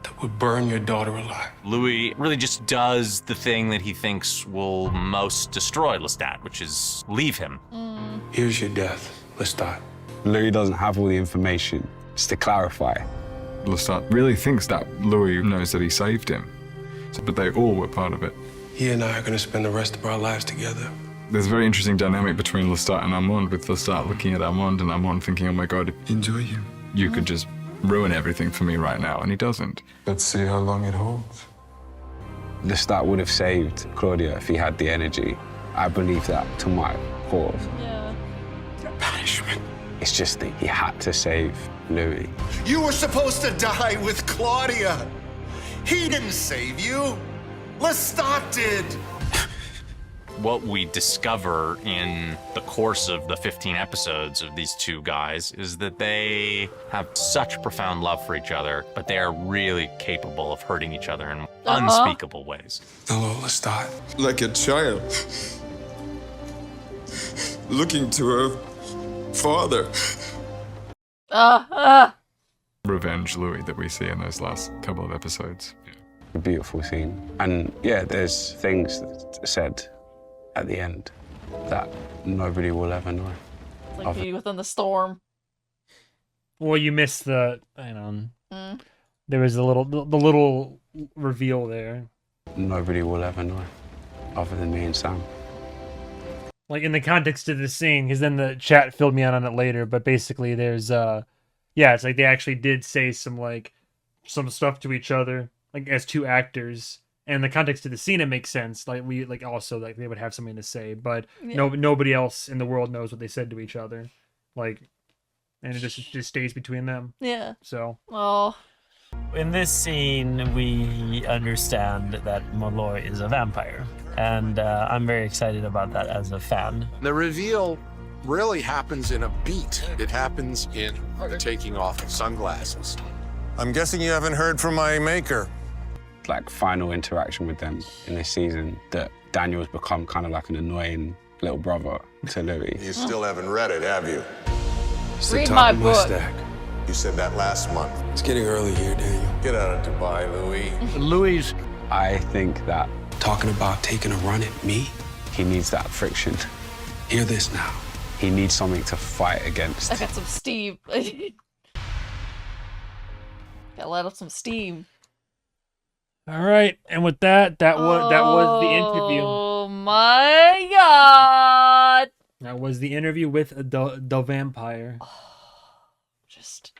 that would burn your daughter alive. Louis really just does the thing that he thinks will most destroy Lestat, which is leave him. Here's your death, Lestat. Louis doesn't have all the information. Just to clarify. Lestat really thinks that Louis knows that he saved him, but they all were part of it. He and I are gonna spend the rest of our lives together. There's a very interesting dynamic between Lestat and Armand, with Lestat looking at Armand and Armand thinking, oh my God, enjoy you. You could just ruin everything for me right now, and he doesn't. Let's see how long it holds. Lestat would have saved Claudia if he had the energy. I believe that to my core. Yeah. Punishment. It's just that he had to save Louis. You were supposed to die with Claudia. He didn't save you. Lestat did. What we discover in the course of the 15 episodes of these 2 guys is that they have such profound love for each other, but they are really capable of hurting each other in unspeakable ways. Hello, Lestat. Like a child. Looking to her father. Revenge Louis that we see in those last couple of episodes. A beautiful scene. And yeah, there's things said at the end that nobody will ever know. It's like Beauty Within the Storm. Well, you missed the, there was the little reveal there. Nobody will ever know, other than me and Sam. Like, in the context of the scene, because then the chat filled me out on it later, but basically there's, it's like they actually did say some stuff to each other, like, as 2 actors. And in the context of the scene, it makes sense. Like, they would have something to say, but nobody else in the world knows what they said to each other. Like, and it just stays between them. Yeah. So. Oh. In this scene, we understand that Malloy is a vampire, and I'm very excited about that as a fan. The reveal really happens in a beat. It happens in the taking off of sunglasses. I'm guessing you haven't heard from my maker. Like, final interaction with them in this season, that Daniel's become kind of like an annoying little brother to Louis. You still haven't read it, have you? It's the Read top my of my book. stack. You said that last month. It's getting early here, Daniel. Get out of Dubai, Louis. Louis, I think that Talking about taking a run at me? he needs that friction. Hear this now. He needs something to fight against. I got some steam. Gotta let off some steam. All right, and with that was the interview. Oh my God! That was the interview with the vampire. Just.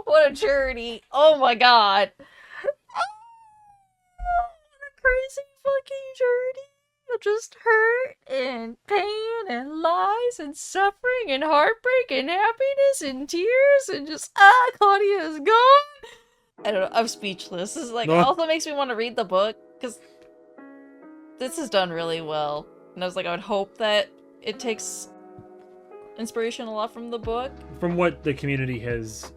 What a journey! Oh my God! What a crazy fucking journey! Just hurt and pain and lies and suffering and heartbreak and happiness and tears and just Claudia is gone. I don't know. I'm speechless. This is like also makes me want to read the book because this is done really well. And I was like, I would hope that it takes inspiration a lot from the book. From what the community has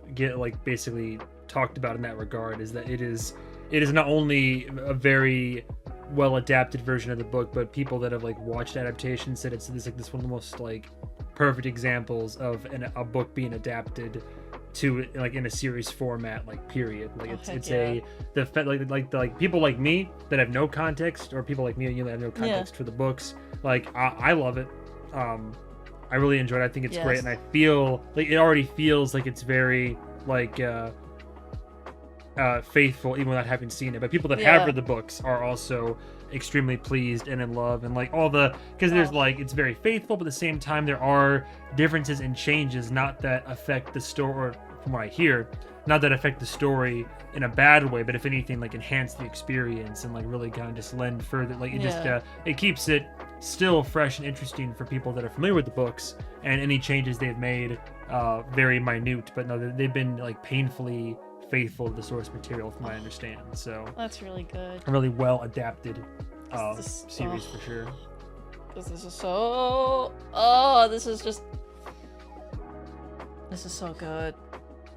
basically talked about in that regard, is that it is not only a very well adapted version of the book, but people that have watched adaptations said it's this one of the most perfect examples of a book being adapted to in a series format, period. People like me that have no context, or people like me and you that have no context for the books, I love it. I really enjoyed it. I think it's great, and I feel it already feels like it's very faithful, even without having seen it. But people that have read the books are also extremely pleased and in love, and because there's it's very faithful, but at the same time there are differences and changes, not that affect the story, or from what I hear, not that affect the story in a bad way, but if anything enhance the experience and really kind of just lend further, it keeps it still fresh and interesting for people that are familiar with the books, and any changes they've made very minute, but no, they've been painfully faithful to the source material, from what I understand. So that's really good. A really well adapted series for sure. This is so good.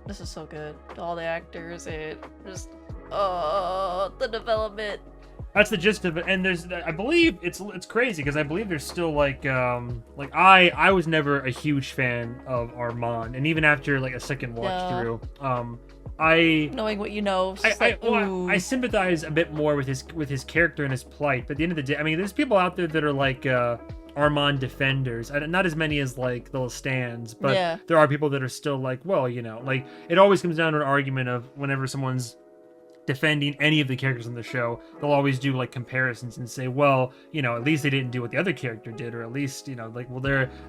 This is so good. All the actors, it just the development. That's the gist of it. And I believe it's crazy because I believe there's still like I was never a huge fan of Armand, and even after like a second watch through, knowing what you know, I sympathize a bit more with his character and his plight. But at the end of the day, I mean, there's people out there that are like Armand defenders, not as many as like the stands, but there are people that are still like, well, like it always comes down to an argument of whenever someone's defending any of the characters on the show, they'll always do like comparisons and say, well, at least they didn't do what the other character did, or at least, like, well,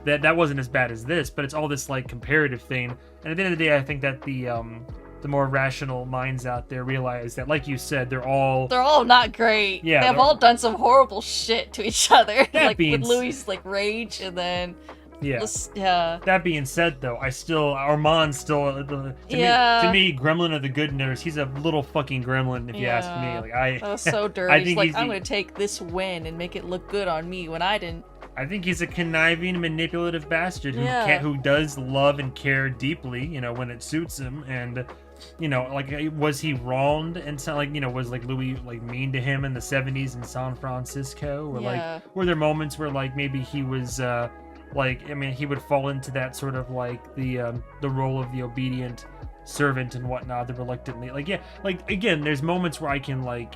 that wasn't as bad as this. But it's all this like comparative thing. And at the end of the day, I think that the more rational minds out there realize that, like you said, they're all not great. Yeah, they've all done some horrible shit to each other. Like with Louis' like rage, and then That being said, though, Armand's still to me, Gremlin of the good nurse. He's a little fucking gremlin, if you ask me. Like that was so dirty. I think I'm gonna take this win and make it look good on me when I didn't. I think he's a conniving, manipulative bastard who does love and care deeply, when it suits him. And like, was he wronged? And so, like, was like Louis like mean to him in the 70s in San Francisco, or like were there moments where like maybe he was like, I mean, he would fall into that sort of like the role of the obedient servant and whatnot, the reluctantly, like, again, there's moments where I can like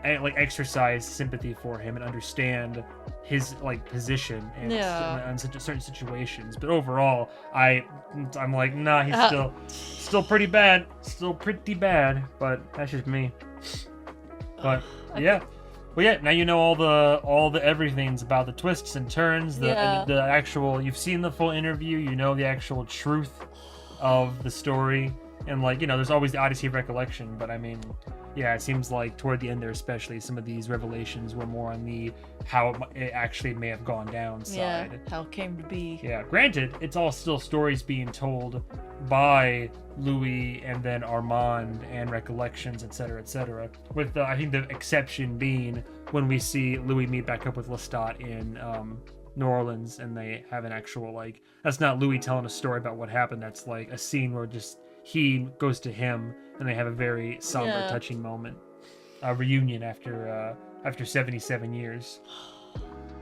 exercise sympathy for him and understand his like position and in certain situations. But overall, I'm like, nah, he's still pretty bad, but that's just me. But well, yeah, now you know all the everythings about the twists and turns, the actual, you've seen the full interview, you know the actual truth of the story, and like, there's always the Odyssey of recollection, but I mean, it seems like toward the end there especially, some of these revelations were more on the how it actually may have gone down side. How it came to be. Yeah, granted, it's all still stories being told by Louis and then Armand and recollections, etc., with I think the exception being when we see Louis meet back up with Lestat in New Orleans, and they have an actual, like, that's not Louis telling a story about what happened, that's like a scene where just he goes to him and they have a very somber, touching moment, a reunion after 77 years.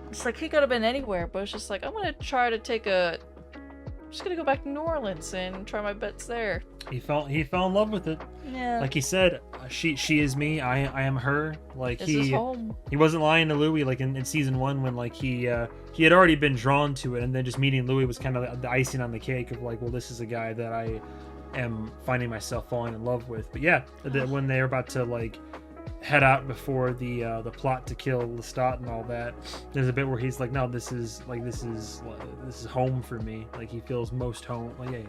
It's like he could have been anywhere, but it's just like, I'm gonna try to just gonna go back to New Orleans and try my bets there. He fell in love with it. Yeah. Like he said, she is me, I am her. Like this is home. He wasn't lying to Louis, like in season 1 when like he had already been drawn to it, and then just meeting Louis was kind of the icing on the cake of like, well, this is a guy that I am finding myself falling in love with. But when they're about to like head out before the plot to kill Lestat and all that, there's a bit where he's like, no, this is home for me. Like he feels most home, like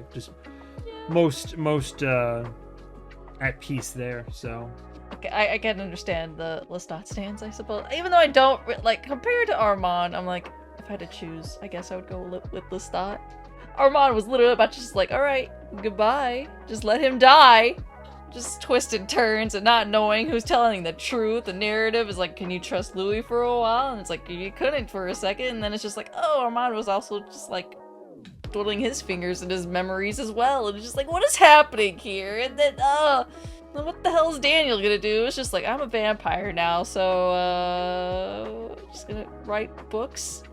most at peace there. So okay, I can understand the Lestat stance, I suppose, even though I don't like, compared to Armand, I'm like, if I had to choose, I guess I would go with Lestat. Armand was literally about to just like, all right, goodbye, just let him die. Just twisted turns and not knowing who's telling the truth. The narrative is like, can you trust Louis for a while? And it's like, you couldn't for a second. And then it's just like, oh, Armand was also just like twiddling his fingers in his memories as well. And it's just like, what is happening here? And then, what the hell is Daniel gonna do? It's just like, I'm a vampire now, so just gonna write books.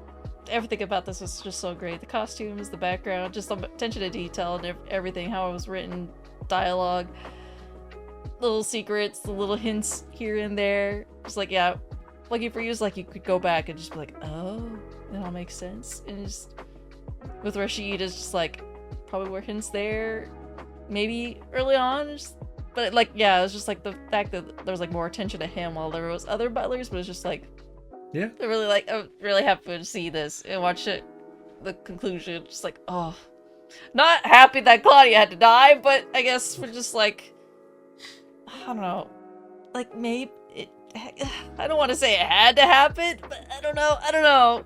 Everything about this was just so great. The costumes, the background, just the attention to detail and everything, how it was written, dialogue. Little secrets, the little hints here and there. Just like, yeah, lucky for you is like you could go back and just be like, oh, it all makes sense. And just with Rashid, it's just like probably were hints there, maybe early on. But like, yeah, it was just like the fact that there was like more attention to him while there was other butlers. But it's just like, yeah, I really like. I'm really happy to see this and watch it. The conclusion, just like, oh, not happy that Claudia had to die, but I guess we're just like, I don't know, like maybe I don't want to say it had to happen, but I don't know.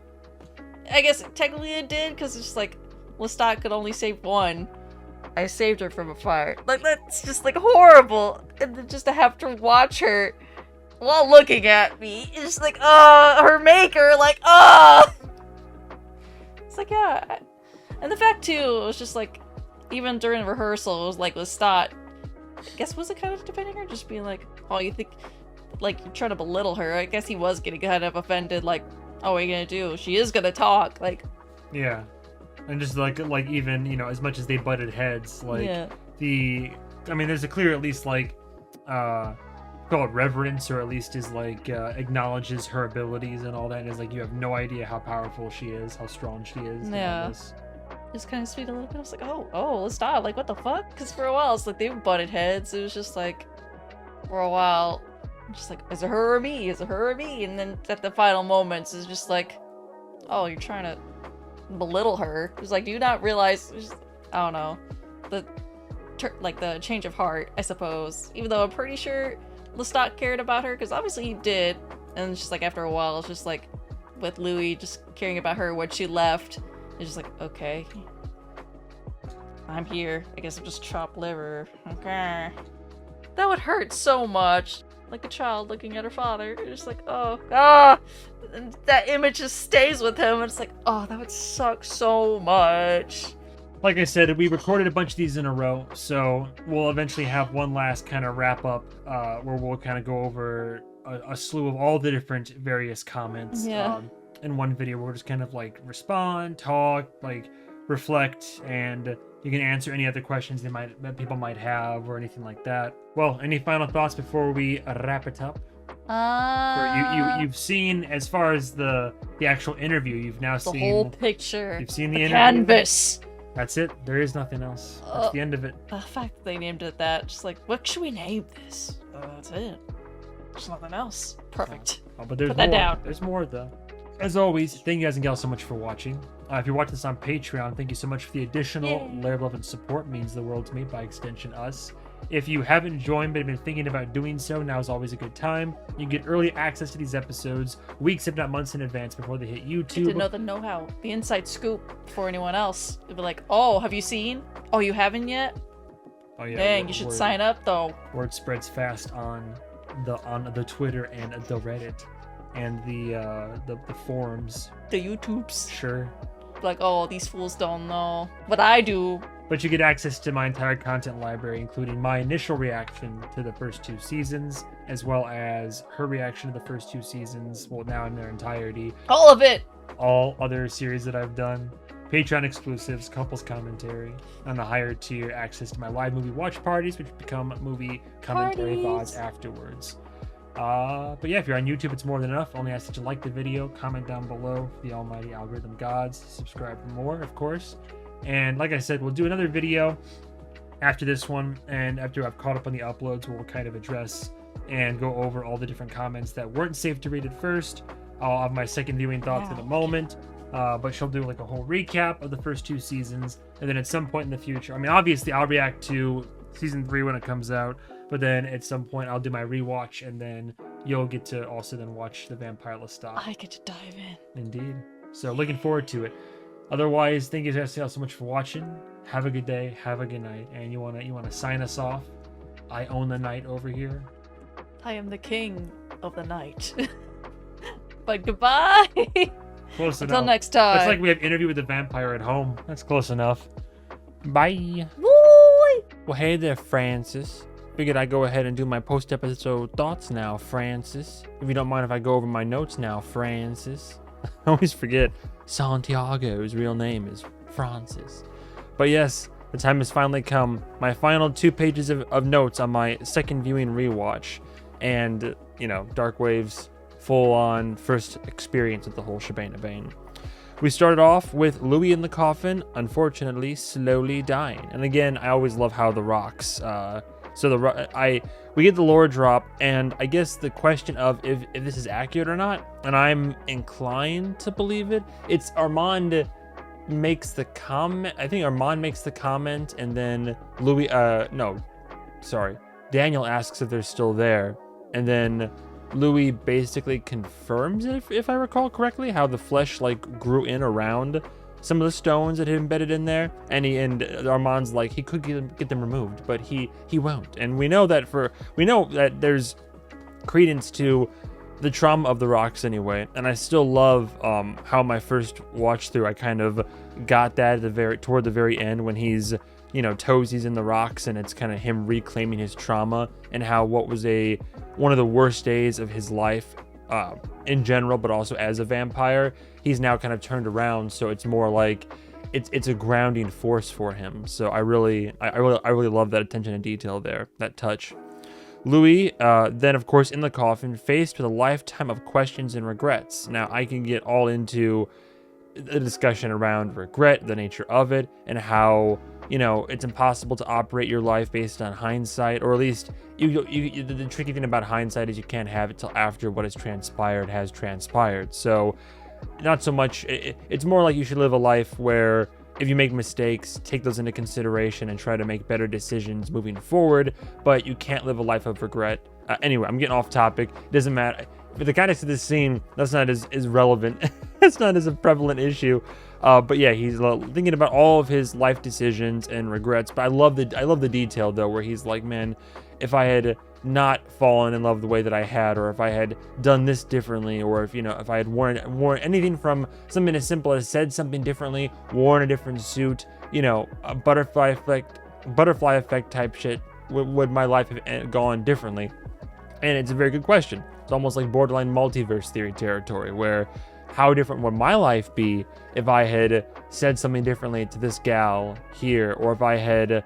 I guess technically it did, because it's just like Lestat could only save one. I saved her from a fire. Like, that's just like horrible, and then just to have to watch her while looking at me, it's just like, her maker, like, it's like, yeah. And the fact too, it was just like, even during rehearsal, it was like Lestat, I guess, was it kind of defending her, just being like, oh, you think, like trying to belittle her. I guess he was getting kind of offended, like, oh, what are you gonna do? She is gonna talk, like. Yeah. And just like even, you know, as much as they butted heads, like there's a clear, at least like call it reverence, or at least is like acknowledges her abilities and all that, and is like, you have no idea how powerful she is, how strong she is. Yeah. It's kind of sweet a little bit. I was like, oh, let's stop. Like, what the fuck? Because for a while, it's like they butted heads. It was just like, for a while, just like, is it her or me? Is it her or me? And then at the final moments, it's just like, oh, you're trying to belittle her. It's like, do you not realize? I don't know, the change of heart, I suppose. Even though I'm pretty sure Lestat cared about her, because obviously he did. And it's just like after a while, it's just like with Louis just caring about her when she left. It's just like, okay, I'm here. I guess I'll just chop liver. Okay. That would hurt so much. Like a child looking at her father. It's just like, and that image just stays with him. And it's like, oh, that would suck so much. Like I said, we recorded a bunch of these in a row, so we'll eventually have one last kind of wrap up where we'll kind of go over a slew of all the different various comments. Yeah. In one video, we'll just kind of like respond, talk, like reflect, and you can answer any other questions that people might have or anything like that. Well, any final thoughts before we wrap it up? You've seen, as far as the actual interview, you've now seen the whole picture. You've seen the interview. Canvas. That's it. There is nothing else. That's the end of it. The fact that they named it that, just like, what should we name this? That's it. There's nothing else. Perfect. Oh, but there's Put more. that down. There's more though. As always, thank you guys and gals so much for watching. If you're watching this on Patreon, thank you so much for the additional layer of love and support. It means the world to me, by extension us. If you haven't joined but have been thinking about doing so, now is always a good time. You can get early access to these episodes weeks, if not months in advance before they hit YouTube. To know the know-how, the inside scoop for anyone else. They'll be like, oh, have you seen? Oh, you haven't yet? Oh yeah. Dang, you should sign up though. Word spreads fast on the Twitter and the Reddit and the forums. The YouTubes. Sure. Like, oh, these fools don't know. But I do. But you get access to my entire content library, including my initial reaction to the first 2 seasons, as well as her reaction to the first 2 seasons, well, now in their entirety. All of it! All other series that I've done. Patreon exclusives, couples commentary, on the higher tier, access to my live movie watch parties, which become movie commentary VODs afterwards. But yeah, if you're on YouTube, it's more than enough. Only ask that you like the video, comment down below for the almighty algorithm gods, subscribe for more, of course. And like I said, we'll do another video after this one, and after I've caught up on the uploads, we'll kind of address and go over all the different comments that weren't safe to read at first. I'll have my second viewing thoughts in a moment, but she'll do like a whole recap of the first 2 seasons, and then at some point in the future, I mean, obviously I'll react to season 3 when it comes out, but then at some point I'll do my rewatch, and then you'll get to also then watch the Vampire Lestat. I get to dive in. Indeed. So looking forward to it. Otherwise, thank you guys so much for watching. Have a good day, have a good night, and you wanna sign us off? I own the night over here. I am the king of the night. But goodbye. Close enough. Until next time. It's like we have Interview with the Vampire at home. That's close enough. Bye. Boy. Well, hey there, Francis. Figured I'd go ahead and do my post-episode thoughts now, Francis. If you don't mind if I go over my notes now, Francis. I always forget Santiago's real name is Francis. But yes, the time has finally come. My final 2 pages of notes on my second viewing rewatch. And, you know, Darkwave's full-on first experience with the whole shebang. We started off with Louis in the coffin, unfortunately slowly dying. And again, I always love how the rocks... we get the lore drop, and I guess the question of if this is accurate or not, and I'm inclined to believe it. It's Armand makes the comment. I think Armand makes the comment, and then Daniel asks if they're still there, and then Louis basically confirms it, if I recall correctly, how the flesh like grew in around some of the stones that had embedded in there, and Armand's like he could get them removed, but he won't. And we know that there's credence to the trauma of the rocks anyway. And I still love how my first watch through I kind of got that at toward the very end when he's, you know, Tozy's in the rocks and it's kind of him reclaiming his trauma and how what was one of the worst days of his life in general, but also as a vampire, he's now kind of turned around. So it's more like it's a grounding force for him. So I really love that attention to detail there, that touch. Louis, then of course in the coffin, faced with a lifetime of questions and regrets. Now I can get all into the discussion around regret, the nature of it, and how, you know, it's impossible to operate your life based on hindsight, or at least the tricky thing about hindsight is you can't have it till after what has transpired. So not so much, it's more like you should live a life where if you make mistakes, take those into consideration and try to make better decisions moving forward, but you can't live a life of regret. Anyway, I'm getting off topic. It doesn't matter. For the context of this scene, that's not as relevant. It's not as a prevalent issue. But yeah, he's thinking about all of his life decisions and regrets. But I love the detail though, where he's like, man, if I had not fallen in love the way that I had, or if I had done this differently, or if I had worn anything from something as simple as said something differently, worn a different suit, a butterfly effect type shit, would my life have gone differently? And it's a very good question. It's almost like borderline multiverse theory territory, where how different would my life be if I had said something differently to this gal here, or if I had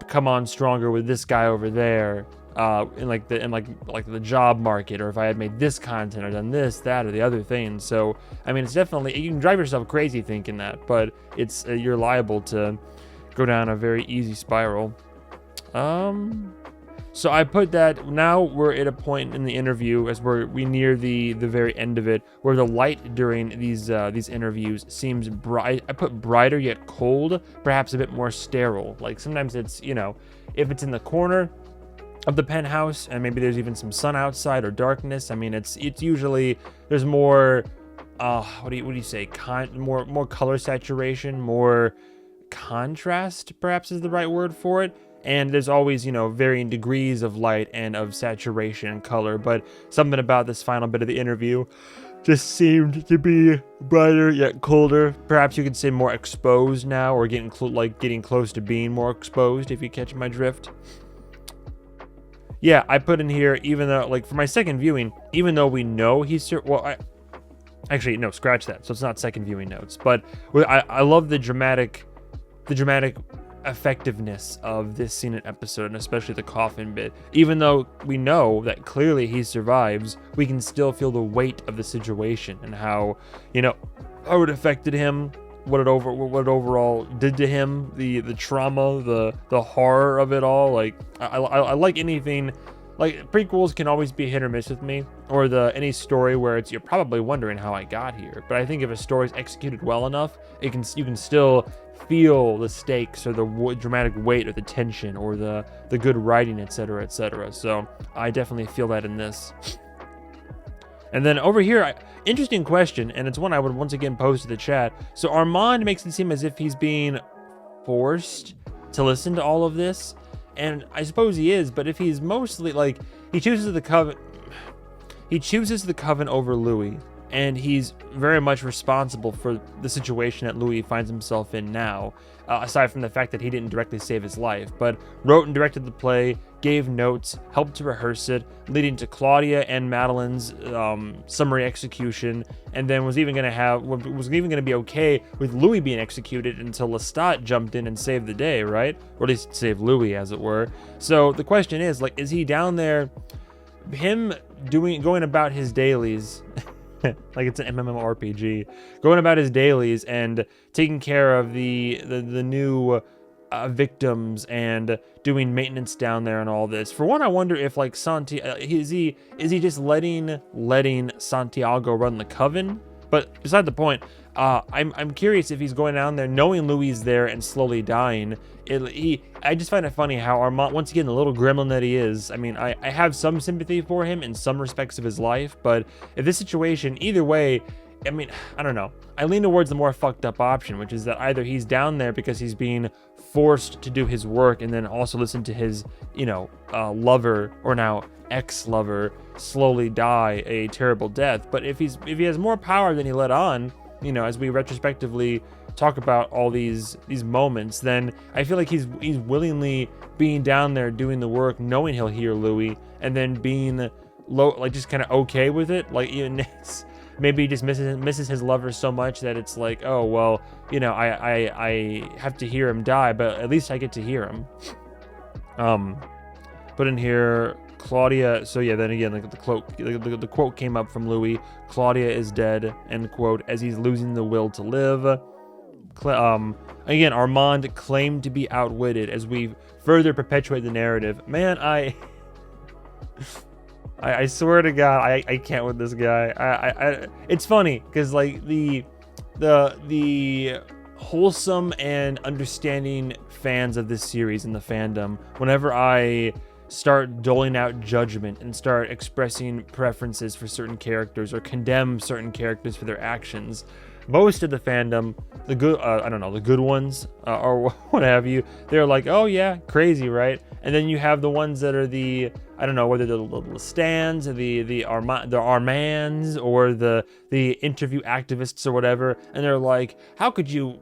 come on stronger with this guy over there, in the job market, or if I had made this content or done this, that, or the other thing. So I mean, it's definitely, you can drive yourself crazy thinking that, but it's you're liable to go down a very easy spiral. So I put that, now we're at a point in the interview as we near the very end of it, where the light during these interviews seems bright. I put brighter yet cold, perhaps a bit more sterile. Like sometimes it's, if it's in the corner of the penthouse and maybe there's even some sun outside or darkness, I mean, it's usually, there's more, what do you say, more color saturation, more contrast, perhaps is the right word for it. And there's always, varying degrees of light and of saturation and color, but something about this final bit of the interview just seemed to be brighter yet colder. Perhaps you could say more exposed now, or getting close to being more exposed, if you catch my drift. Yeah, I put in here, even though, for my second viewing, even though we know he's, actually, no, scratch that. So it's not second viewing notes, but I love the dramatic effectiveness of this scene and episode, and especially the coffin bit. Even though we know that clearly he survives, we can still feel the weight of the situation and how it affected him, what it overall did to him, the trauma, the horror of it all. I like anything. Prequels can always be hit or miss with me, or any story where you're probably wondering how I got here. But I think if a story's executed well enough, you can still feel the stakes, or the dramatic weight, or the tension, or the good writing, etc., etc. So I definitely feel that in this. And then over here, interesting question, and it's one I would once again pose to the chat. So Armand makes it seem as if he's being forced to listen to all of this, and I suppose he is. But if he's mostly he chooses the coven over Louis, and he's very much responsible for the situation that Louis finds himself in now, aside from the fact that he didn't directly save his life, but wrote and directed the play, gave notes, helped to rehearse it, leading to Claudia and Madeline's summary execution, and then was even going to be okay with Louis being executed until Lestat jumped in and saved the day, right? Or at least saved Louis, as it were. So the question is he down there, him going about his dailies like it's an MMORPG, going about his dailies and taking care of the new victims and doing maintenance down there and all this. For one, I wonder if is he just letting Santiago run the coven? But beside the point, I'm curious if he's going down there knowing Louis is there and slowly dying. I just find it funny how Armand, once again, the little gremlin that he is, I mean, I have some sympathy for him in some respects of his life, but if this situation, either way, I mean, I don't know. I lean towards the more fucked up option, which is that either he's down there because he's being forced to do his work and then also listen to his, lover, or now ex-lover, slowly die a terrible death. But if he has more power than he let on, as we retrospectively talk about all these moments, then I feel like he's willingly being down there doing the work, knowing he'll hear Louis, and then being just kind of okay with it. Like, even maybe he just misses his lover so much that it's like, oh well, I have to hear him die, but at least I get to hear him. Put in here, Claudia. So yeah, then again, like the quote came up from Louis. Claudia is dead, end quote, as he's losing the will to live. Again, Armand claimed to be outwitted as we further perpetuate the narrative. Man, I swear to God, I can't with this guy. It's funny because like the wholesome and understanding fans of this series in the fandom, whenever I start doling out judgment and start expressing preferences for certain characters or condemn certain characters for their actions, most of the fandom, the good, the good ones, or what have you, they're like, oh yeah, crazy, right? And then you have the ones that are the, I don't know, whether they're the Lestans, or the Armands, or the interview activists or whatever, and they're like, how could you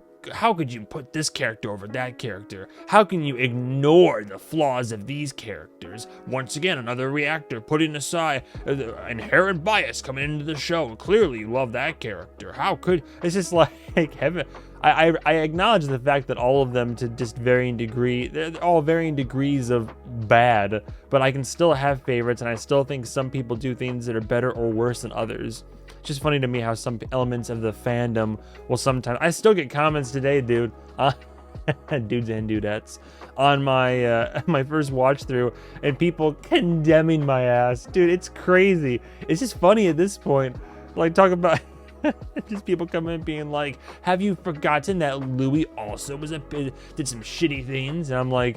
put this character over that character? How can you ignore the flaws of these characters? Once again, another reactor putting aside inherent bias coming into the show. Clearly, you love that character. How could... It's just like, heaven. I acknowledge the fact that all of them, to just varying degree, they're all varying degrees of bad, but I can still have favorites, and I still think some people do things that are better or worse than others. It's just funny to me how some elements of the fandom will sometimes... I still get comments today, dude, dudes and dudettes, on my my first watch through, and people condemning my ass. Dude, it's crazy. It's just funny at this point. Like, talk about... just people coming in being like, have you forgotten that Louis also did some shitty things? And I'm like,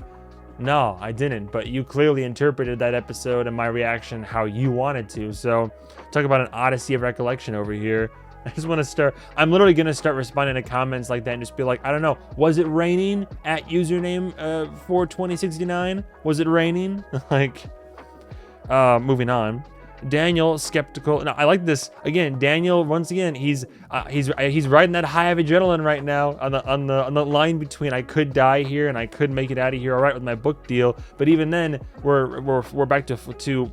no, I didn't, but you clearly interpreted that episode and my reaction how you wanted to. So talk about an odyssey of recollection over here. I just want to start, I'm literally going to start responding to comments like that and just be like, I don't know, was it raining at username 42069? Was it raining? Like, moving on. Daniel, skeptical. No, I like this. Again, Daniel, once again, he's riding that high of adrenaline right now on the line between I could die here and I could make it out of here all right with my book deal. But even then, we're back to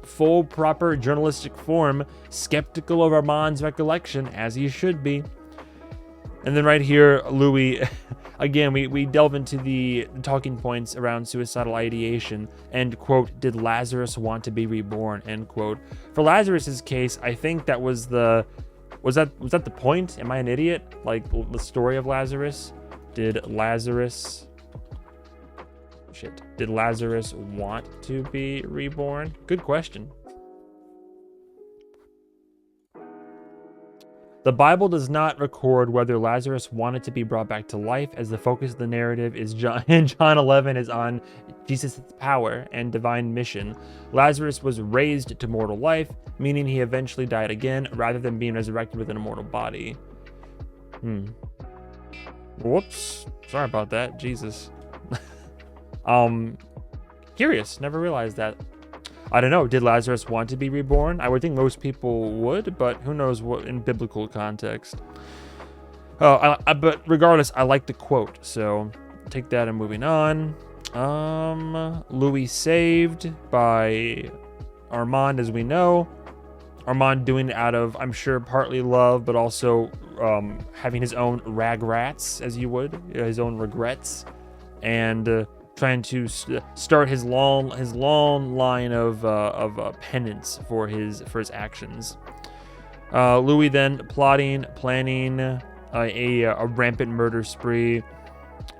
full proper journalistic form, skeptical of Armand's recollection, as he should be. And then right here, Louis, again, we delve into the talking points around suicidal ideation. End quote, did Lazarus want to be reborn? End quote. For Lazarus's case, I think that was that the point? Am I an idiot? Like, the story of Lazarus? Did Lazarus want to be reborn? Good question. The Bible does not record whether Lazarus wanted to be brought back to life, as the focus of the narrative is John 11 is on Jesus' power and divine mission. Lazarus was raised to mortal life, meaning he eventually died again, rather than being resurrected with an immortal body. Whoops. Sorry about that. Jesus. Curious. Never realized that. I don't know, did Lazarus want to be reborn? I would think most people would, but who knows what in biblical context. But regardless, I like the quote, so take that and moving on. Louis saved by Armand, as we know. Armand doing it out of, I'm sure, partly love, but also having his own ragrats, as you would, his own regrets, and trying to start his long line of penance for his actions. Louis then planning a rampant murder spree.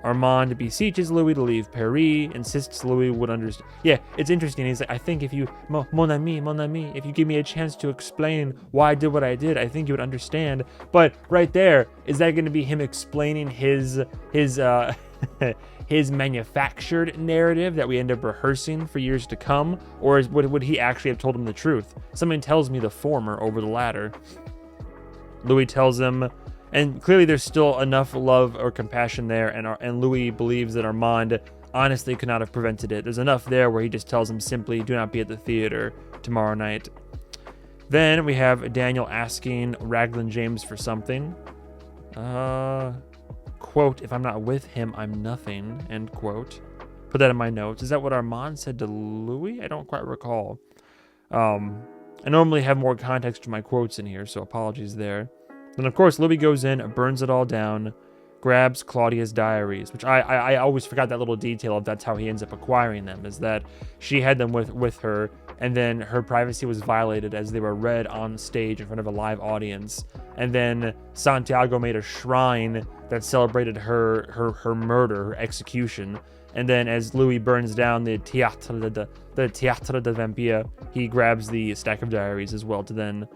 Armand beseeches Louis to leave Paris, insists Louis would understand. Yeah, it's interesting. He's like, I think if you, mon ami, if you give me a chance to explain why I did what I did, I think you would understand. But right there, is that going to be him explaining his manufactured narrative that we end up rehearsing for years to come, or would he actually have told him the truth? Something tells me the former over the latter. Louis tells him, and clearly there's still enough love or compassion there, and Louis believes that Armand honestly could not have prevented it. There's enough there where he just tells him simply, do not be at the theater tomorrow night. Then we have Daniel asking Raglan James for something. Quote, if I'm not with him, I'm nothing, end quote. Put that in my notes. Is that what Armand said to Louis? I don't quite recall. I normally have more context to my quotes in here, so apologies there. Then, of course, Louis goes in, burns it all down, grabs Claudia's diaries, which I always forgot that little detail of that's how he ends up acquiring them, is that she had them with her, and then her privacy was violated as they were read on stage in front of a live audience. And then Santiago made a shrine that celebrated her murder, her execution. And then as Louis burns down the Théâtre de Vampire, he grabs the stack of diaries as well to then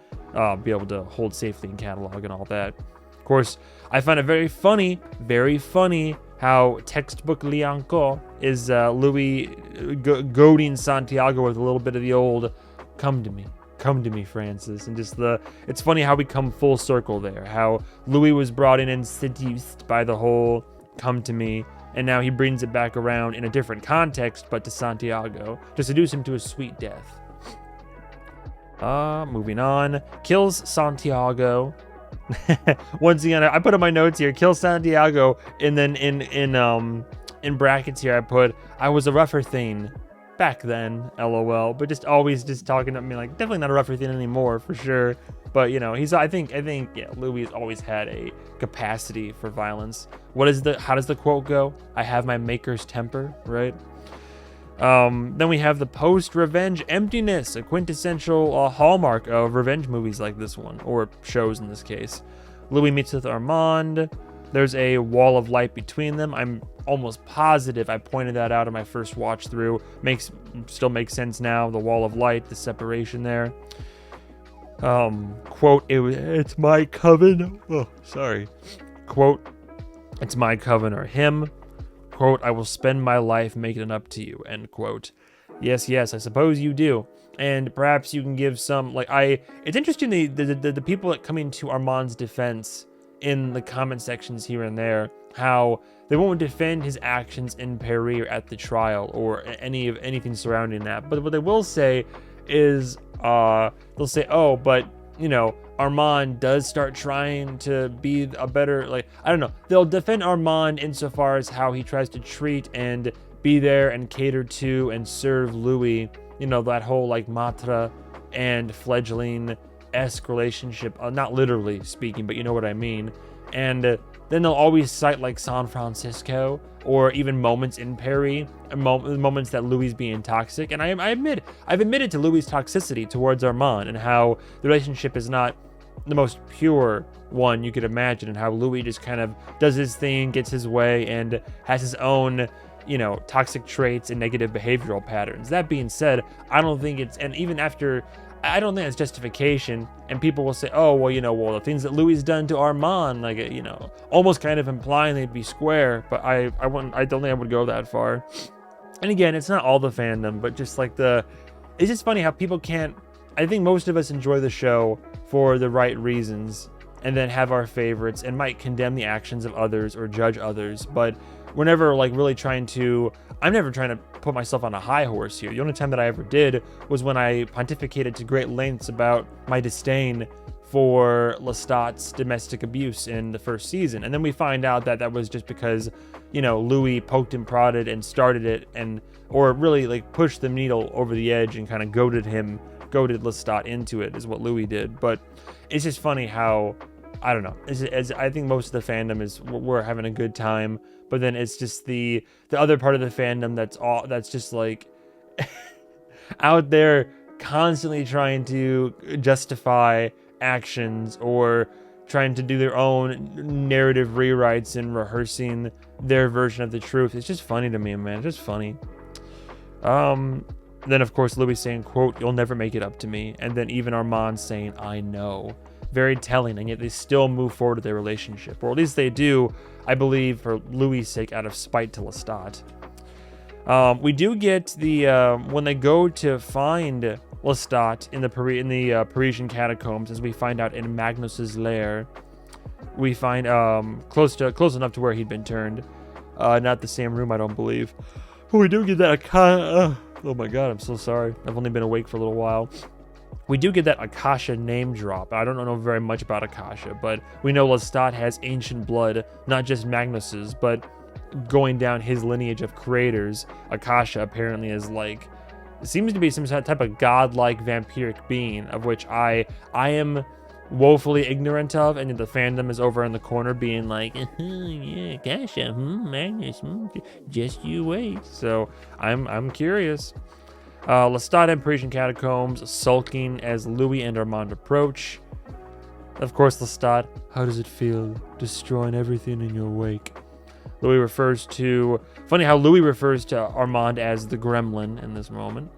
be able to hold safely in catalog and all that. Of course, I find it very funny how textbook Lianco is Louis goading Santiago with a little bit of the old, come to me, Francis. And just it's funny how we come full circle there, how Louis was brought in and seduced by the whole come to me, and now he brings it back around in a different context, but to Santiago, to seduce him to a sweet death. Moving on, kills Santiago. Once again, I put in my notes here, kill Santiago, and then in brackets here I put, I was a rougher thing back then, LOL, but just always just talking to me like, definitely not a rougher thing anymore, for sure. But, you know, I think, yeah, Louis has always had a capacity for violence. How does the quote go? I have my maker's temper, right? Then we have the post-revenge emptiness, a quintessential hallmark of revenge movies like this one, or shows in this case. Louis meets with Armand. There's a wall of light between them. I'm almost positive I pointed that out in my first watch through. Still makes sense now. The wall of light, the separation there. Quote, it's my coven. Oh, sorry. Quote, it's my coven or him. Quote, I will spend my life making it up to you, end quote. Yes, I suppose you do. And perhaps you can give some, it's interesting the people that come into Armand's defense in the comment sections here and there, how they won't defend his actions in Paris or at the trial or anything surrounding that. But what they will say is, they'll say, oh, but, you know, Armand does start trying to be a better, I don't know. They'll defend Armand insofar as how he tries to treat and be there and cater to and serve Louis, you know, that whole matre and fledgling-esque relationship, not literally speaking, but you know what I mean. And then they'll always cite San Francisco or even moments in Paris, moments that Louis being toxic. And I've admitted to Louis' toxicity towards Armand and how the relationship is not the most pure one you could imagine, and how Louis just kind of does his thing, gets his way, and has his own, you know, toxic traits and negative behavioral patterns. That being said, I don't think it's justification, and people will say, oh, well, you know, the things that Louis done to Armand, you know, almost kind of implying they'd be square, but I don't think I would go that far. And again, it's not all the fandom, but just it's just funny how people can't, I think most of us enjoy the show for the right reasons, and then have our favorites and might condemn the actions of others or judge others, but we're never really I'm never trying to put myself on a high horse here. The only time that I ever did was when I pontificated to great lengths about my disdain for Lestat's domestic abuse in the first season. And then we find out that was just because, you know, Louis poked and prodded and started it, or really pushed the needle over the edge and kind of goaded Lestat into it, is what Louis did. But it's just funny how, I don't know, I think most of the fandom is we're having a good time, but then it's just the other part of the fandom that's just out there constantly trying to justify actions or trying to do their own narrative rewrites and rehearsing their version of the truth. It's just funny to me, man. It's just funny. Then, of course, Louis saying, quote, you'll never make it up to me. And then even Armand saying, I know. Very telling, and yet they still move forward with their relationship. Or at least they do, I believe, for Louis' sake, out of spite to Lestat. We do get when they go to find Lestat in the Parisian catacombs, as we find out in Magnus's lair. We find close enough to where he'd been turned. Not the same room, I don't believe. But we do get that oh my god, I'm so sorry. I've only been awake for a little while. We do get that Akasha name drop. I don't know very much about Akasha, but we know Lestat has ancient blood, not just Magnus's, but going down his lineage of creators. Akasha apparently is like, seems to be some type of godlike vampiric being, of which I am woefully ignorant of, and the fandom is over in the corner being like, yeah, Akasha, Magnus, just you wait. So I'm curious. Lestat in Parisian catacombs, sulking as Louis and Armand approach. Of course, Lestat, how does it feel destroying everything in your wake? Louis refers to, funny how Louis refers to Armand as the gremlin in this moment.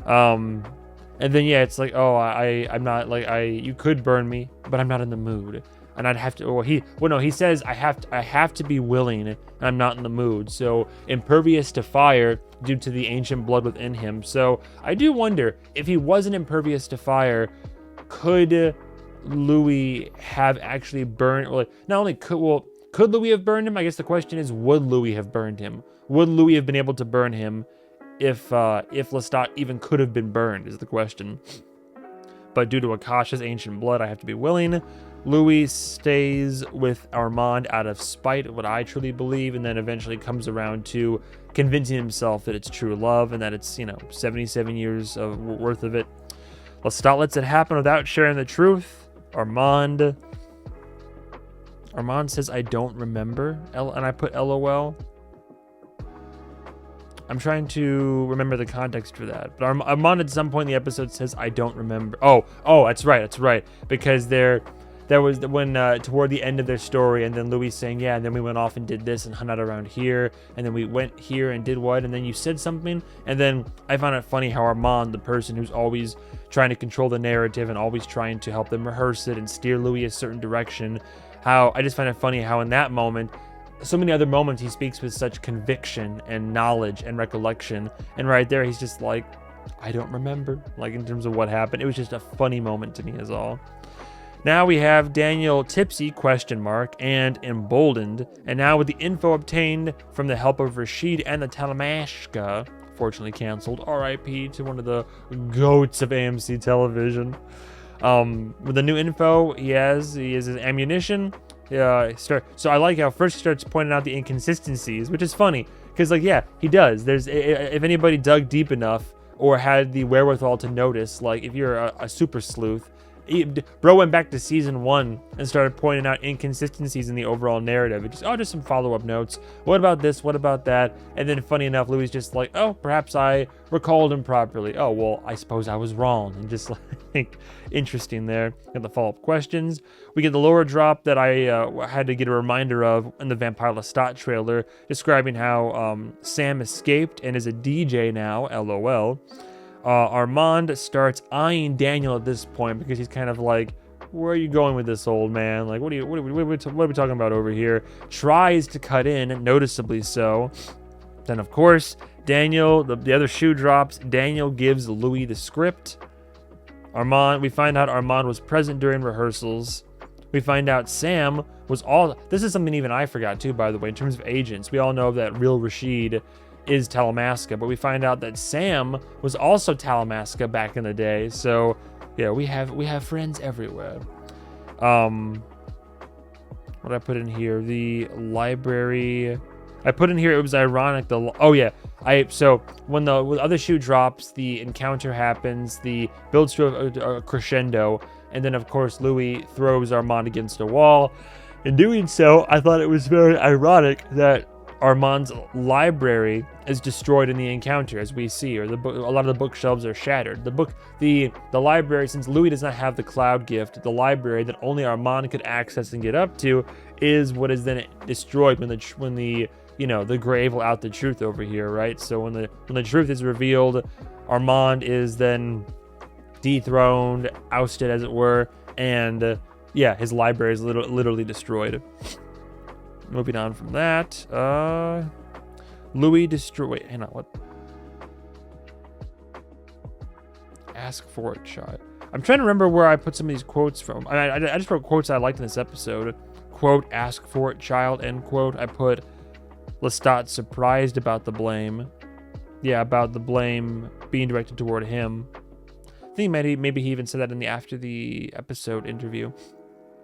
And then, yeah, it's like, oh, I'm not, like, you could burn me, but I'm not in the mood. And I'd have to, he says I have to be willing, and I'm not in the mood. So impervious to fire due to the ancient blood within him. So I do wonder, if he wasn't impervious to fire, could Louis have actually burned, well, not only could Louis have burned him? I guess the question is, would Louis have burned him? Would Louis have been able to burn him if Lestat even could have been burned, is the question. But due to Akasha's ancient blood, I have to be willing. Louis stays with Armand out of spite, what I truly believe, and then eventually comes around to convincing himself that it's true love and that it's, 77 years worth of it. Lestat lets it happen without sharing the truth. Armand says, I don't remember, and I put LOL. I'm trying to remember the context for that. But Armand at some point in the episode says, I don't remember. Oh, that's right. Because there was when toward the end of their story, and then Louis saying, yeah, and then we went off and did this and hung out around here, and then we went here and did what, and then you said something, and then I found it funny how Armand, the person who's always trying to control the narrative and always trying to help them rehearse it and steer Louis a certain direction, how I just find it funny how in that moment, so many other moments he speaks with such conviction and knowledge and recollection, and right there he's just like, I don't remember, like in terms of what happened. It was just a funny moment to me is all. Now we have Daniel tipsy, ? And emboldened, and now with the info obtained from the help of Rashid and the Talamashka, fortunately canceled, RIP to one of the goats of AMC television. With the new info, he has his ammunition. So I like how first he starts pointing out the inconsistencies, which is funny because, like, yeah, he does. There's, if anybody dug deep enough or had the wherewithal to notice, like, if you're a super sleuth, bro went back to season 1 and started pointing out inconsistencies in the overall narrative. It's just some follow-up notes. What about this? What about that? And then, funny enough, Louis just like, oh, perhaps I recalled him properly. Oh, well, I suppose I was wrong. And just like, interesting there. Got the follow-up questions. We get the lore drop that I had to get a reminder of in the Vampire Lestat trailer, describing how Sam escaped and is a DJ now. LOL. Armand starts eyeing Daniel at this point because he's kind of like, where are you going with this, old man? Like, what are we talking about over here? Tries to cut in, noticeably so. Then, of course, Daniel, the other shoe drops. Daniel gives Louis the script. We find out Armand was present during rehearsals. We find out Sam was this is something even I forgot too, by the way, in terms of agents. We all know that real Rashid is Talamasca, but we find out that Sam was also Talamasca back in the day. So yeah, we have friends everywhere. What did I put in here? The library. I put in here, it was ironic. So when the other shoe drops, the encounter happens, the builds to a crescendo, and then of course Louis throws Armand against a wall. In doing so, I thought it was very ironic that Armand's library is destroyed in the encounter, as we see, or a lot of the bookshelves are shattered. The library, since Louis does not have the cloud gift, the library that only Armand could access and get up to is what is then destroyed when the grave will out the truth over here, right? So when the truth is revealed, Armand is then dethroned, ousted, as it were, and his library is literally destroyed. Moving on from that, Louis destroy. Wait, hang on, what? Ask for it, child. I'm trying to remember where I put some of these quotes from. I just wrote quotes I liked in this episode. Quote, ask for it, child, end quote. I put Lestat surprised about the blame. Yeah, about the blame being directed toward him. I think maybe he even said that in the after the episode interview.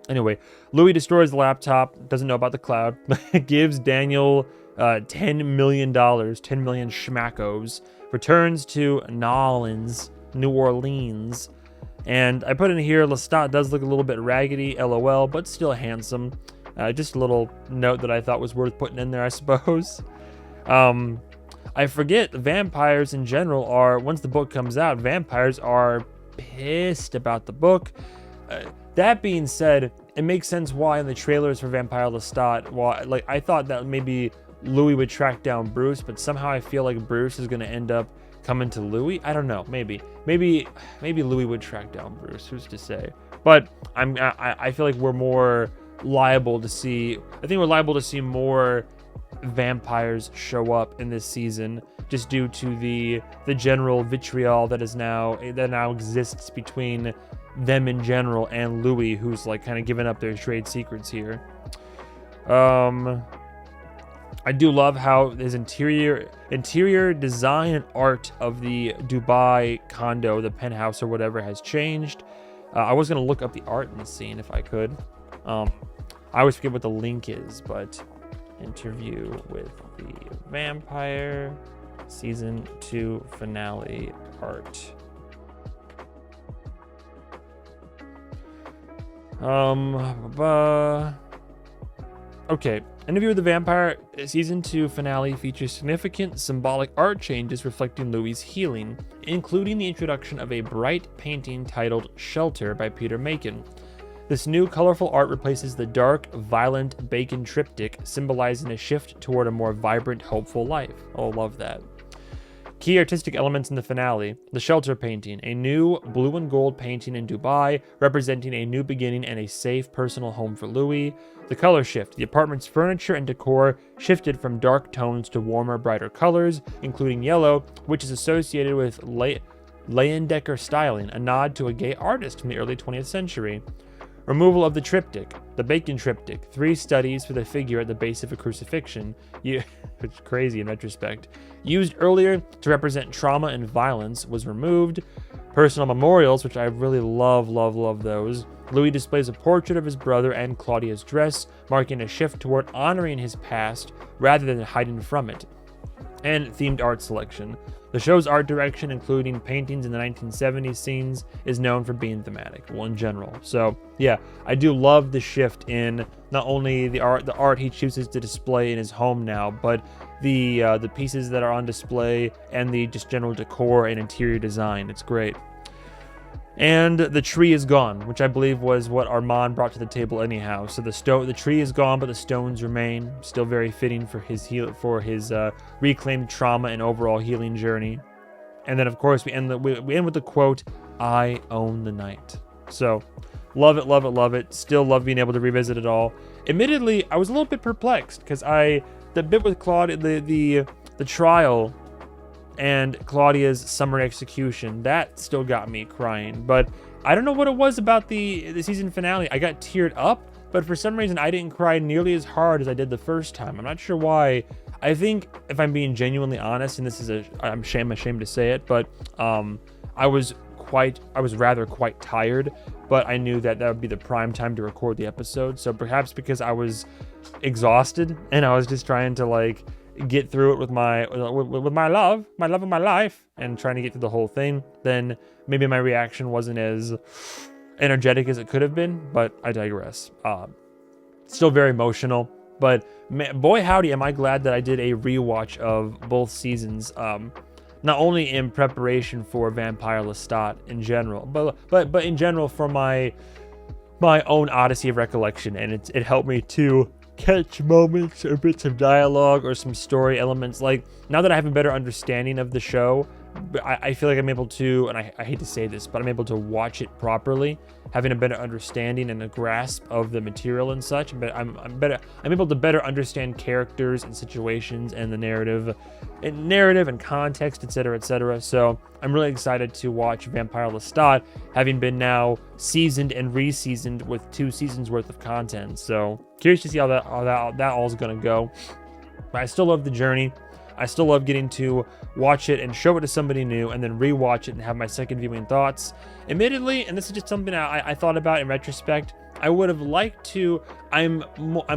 Anyway, Louis destroys the laptop, doesn't know about the cloud, gives Daniel $10 million, 10 million schmackos, returns to New Orleans. And I put in here, Lestat does look a little bit raggedy, LOL, but still handsome. Just a little note that I thought was worth putting in there, I suppose. I forget, vampires in general are, once the book comes out, vampires are pissed about the book. That being said, it makes sense why in the trailers for Vampire Lestat, I thought that maybe Louis would track down Bruce, but somehow I feel like Bruce is going to end up coming to Louis. I don't know, maybe Louis would track down Bruce, who's to say? But I feel like we're more liable to see, more vampires show up in this season, just due to the general vitriol that now exists between them in general and Louis, who's like kind of giving up their trade secrets here. I do love how his interior design and art of the Dubai condo, the penthouse or whatever, has changed. I was gonna look up the art in the scene if I could. I always forget what the link is, but interview with the vampire season 2 finale art. Okay, interview with the vampire season 2 finale features significant symbolic art changes reflecting Louis' healing, including the introduction of a bright painting titled Shelter by Peter Macon. This new colorful art replaces the dark, violent Bacon triptych, symbolizing a shift toward a more vibrant, hopeful life. Oh, love that. Key artistic elements in the finale: the Shelter painting, a new blue and gold painting in Dubai, representing a new beginning and a safe personal home for Louis. The color shift: the apartment's furniture and decor shifted from dark tones to warmer, brighter colors, including yellow, which is associated with Leyendecker styling, a nod to a gay artist from the early 20th century. Removal of the triptych, the Bacon triptych, 3 studies for the figure at the base of a crucifixion, which is crazy in retrospect, used earlier to represent trauma and violence, was removed. Personal memorials, which I really love those. Louis displays a portrait of his brother and Claudia's dress, marking a shift toward honoring his past rather than hiding from it. And themed art selection. The show's art direction, including paintings in the 1970s scenes, is known for being thematic, well, in general. So, yeah, I do love the shift in not only the art he chooses to display in his home now, but the pieces that are on display and the just general decor and interior design. It's great. And the tree is gone, which I believe was what Armand brought to the table anyhow. So the tree is gone, but the stones remain. Still very fitting for his reclaimed trauma and overall healing journey. And then, of course, we end with the quote, "I own the night." So, love it. Still love being able to revisit it all. Admittedly, I was a little bit perplexed because the bit with Claudia, the trial and Claudia's summer execution, that still got me crying. But I don't know what it was about the season finale. I got teared up, but for some reason I didn't cry nearly as hard as I did the first time. I'm not sure why. I think, if I'm being genuinely honest, and this is I'm ashamed to say it, but I was rather quite tired, but I knew that would be the prime time to record the episode. So perhaps because I was exhausted and I was just trying to get through it with my love of my life and trying to get through the whole thing, then maybe my reaction wasn't as energetic as it could have been, but I digress. Still very emotional, but boy howdy am I glad that I did a rewatch of both seasons, not only in preparation for Vampire Lestat in general, but in general for my own odyssey of recollection, and it helped me to catch moments or bits of dialogue or some story elements. Like, now that I have a better understanding of the show, I feel like I'm able to, and I hate to say this, but I'm able to watch it properly, having a better understanding and a grasp of the material and such. But I'm able to better understand characters and situations and the narrative and context, etc., etc. So I'm really excited to watch Vampire Lestat, having been now seasoned and re-seasoned with 2 seasons worth of content. So curious to see how that all is gonna go. But I still love the journey. I still love getting to watch it and show it to somebody new and then rewatch it and have my second viewing thoughts. Admittedly, and this is just something I thought about in retrospect, I would have liked to, I'm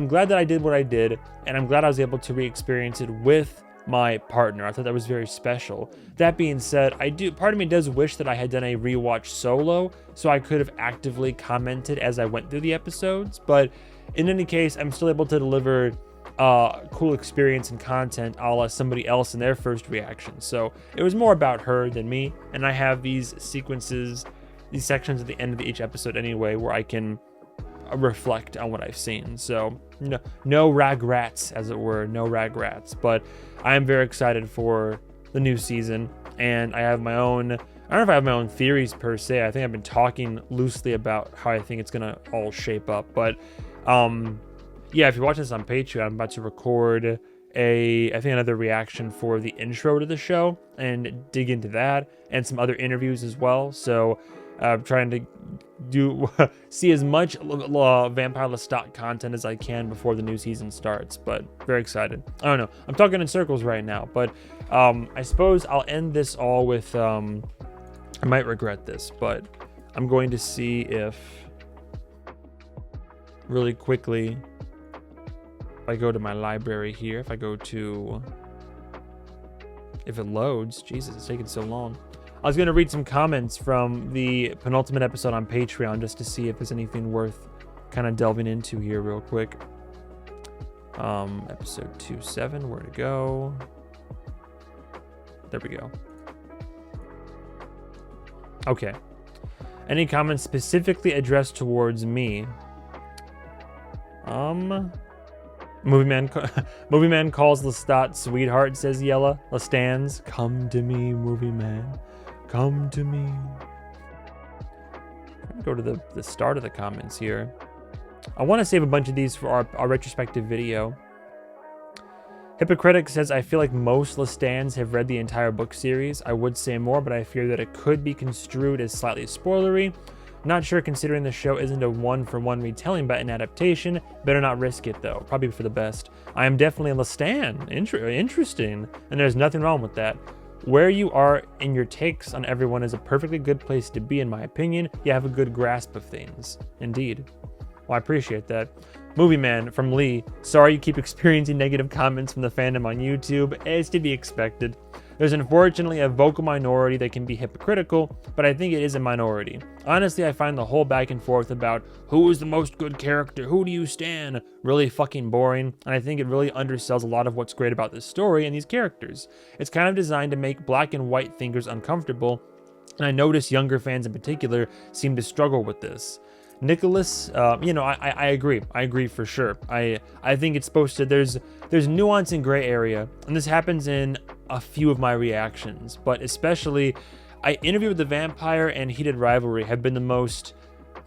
glad that I did what I did, and I'm glad I was able to re-experience it with my partner. I thought that was very special. That being said, part of me does wish that I had done a rewatch solo, so I could have actively commented as I went through the episodes, but in any case, I'm still able to deliver cool experience and content a la somebody else in their first reaction. So it was more about her than me, and I have these sequences, these sections at the end of each episode anyway, where I can reflect on what I've seen. So no regrets, as it were, no regrets. But I am very excited for the new season, and I have my own, I don't know if I have my own theories per se. I think I've been talking loosely about how I think it's gonna all shape up, but yeah, if you're watching this on Patreon, I'm about to record I think another reaction for the intro to the show and dig into that and some other interviews as well. So I'm trying to see as much Vampire Lestat content as I can before the new season starts, but very excited. I don't know, I'm talking in circles right now, but I suppose I'll end this all with, I might regret this, but I'm going to see if, really quickly, if I go to my library here, if it loads, Jesus, it's taking so long. I was going to read some comments from the penultimate episode on Patreon just to see if there's anything worth kind of delving into here real quick. Episode 2.7, where to go? There we go. Okay. Any comments specifically addressed towards me? MovieMan calls Lestat sweetheart, says Yella. Lestans, come to me, MovieMan. Come to me. I'm gonna go to the start of the comments here. I want to save a bunch of these for our retrospective video. Hypocritic says, I feel like most Lestans have read the entire book series. I would say more, but I fear that it could be construed as slightly spoilery. Not sure, considering the show isn't a one-for-one retelling but an adaptation. Better not risk it though, probably for the best. I am definitely a Lestan. Interesting, and there's nothing wrong with that. Where you are in your takes on everyone is a perfectly good place to be, in my opinion. You have a good grasp of things. Indeed. Well, I appreciate that. MovieMan from Lee, sorry you keep experiencing negative comments from the fandom on YouTube. It's to be expected. There's unfortunately a vocal minority that can be hypocritical, but I think it is a minority. Honestly, I find the whole back and forth about who is the most good character, who do you stan, really fucking boring, and I think it really undersells a lot of what's great about this story and these characters. It's kind of designed to make black and white thinkers uncomfortable, and I notice younger fans in particular seem to struggle with this. Nicholas, I agree for sure. I think it's supposed to, there's nuance and gray area, and this happens in a few of my reactions, but especially Interview with the Vampire and Heated Rivalry have been the most,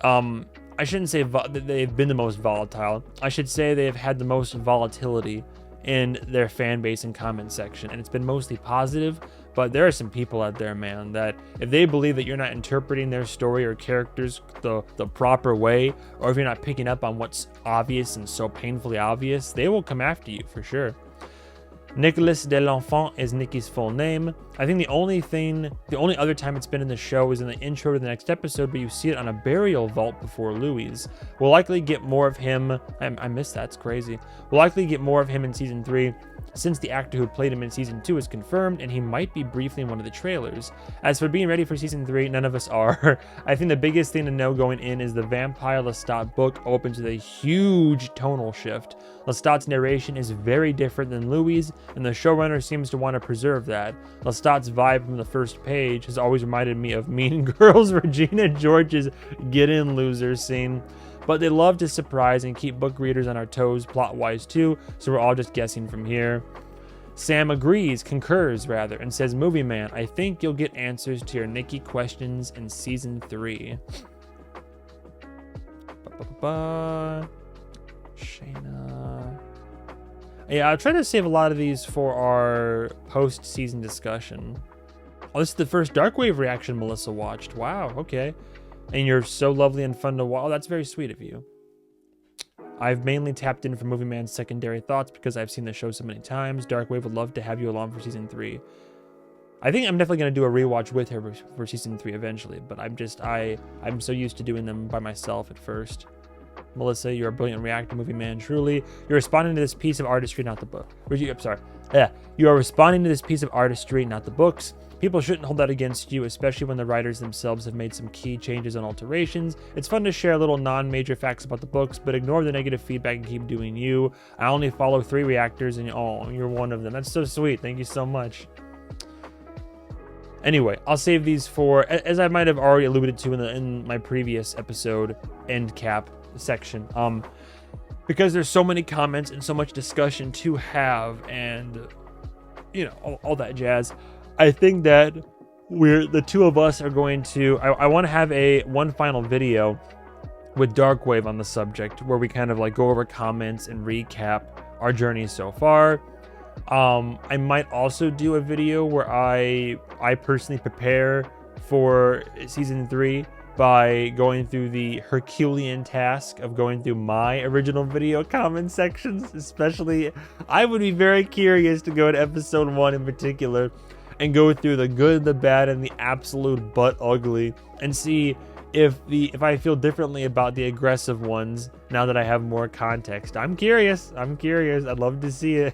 I shouldn't say they've been the most volatile. I should say they have had the most volatility in their fan base and comment section, and it's been mostly positive. But there are some people out there, man, that if they believe that you're not interpreting their story or characters the proper way, or if you're not picking up on what's obvious and so painfully obvious, they will come after you for sure. Nicolas de l'Enfant is Nikki's full name. I think the only other time it's been in the show is in the intro to the next episode, but you see it on a burial vault before Louis. We'll likely get more of him. I missed that, it's crazy. We'll likely get more of him in season 3, since the actor who played him in season 2 is confirmed, and he might be briefly in one of the trailers. As for being ready for season 3, none of us are. I think the biggest thing to know going in is the Vampire Lestat book opens with a huge tonal shift. Lestat's narration is very different than Louis', and the showrunner seems to want to preserve that. Lestat's vibe from the first page has always reminded me of Mean Girls' Regina George's Get In Losers scene. But they love to surprise and keep book readers on our toes plot-wise too, so we're all just guessing from here. Sam agrees, concurs rather, and says, "MovieMan, I think you'll get answers to your Nikki questions in season 3. Shayna. Yeah, I'll try to save a lot of these for our post-season discussion. Oh, this is the first Darkwave reaction Melissa watched. Wow, okay. And you're so lovely and fun to watch. Oh, that's very sweet of you. I've mainly tapped in for MovieMan's secondary thoughts because I've seen the show so many times. Darkwave would love to have you along for season 3. I think I'm definitely going to do a rewatch with her for season 3 eventually, but I'm so used to doing them by myself at first. Melissa, you're a brilliant reactor, MovieMan, truly. You're responding to this piece of artistry, not the book. I'm sorry. Yeah, you are responding to this piece of artistry, not the books. People shouldn't hold that against you, especially when the writers themselves have made some key changes and alterations. It's fun to share little non-major facts about the books, but ignore the negative feedback and keep doing you. I only follow 3 reactors, and oh, you're one of them. That's so sweet. Thank you so much. Anyway, I'll save these for, as I might have already alluded to in my previous episode end cap section, because there's so many comments and so much discussion to have, and you know, all that jazz. I think that the two of us are going to, I want to have one final video with Darkwave on the subject where we kind of like go over comments and recap our journey so far. I might also do a video where I personally prepare for season 3 by going through the Herculean task of going through my original video comment sections. Especially, I would be very curious to go to episode 1 in particular and go through the good, the bad, and the absolute butt ugly, and see if I feel differently about the aggressive ones now that I have more context. I'm curious. I'd love to see it.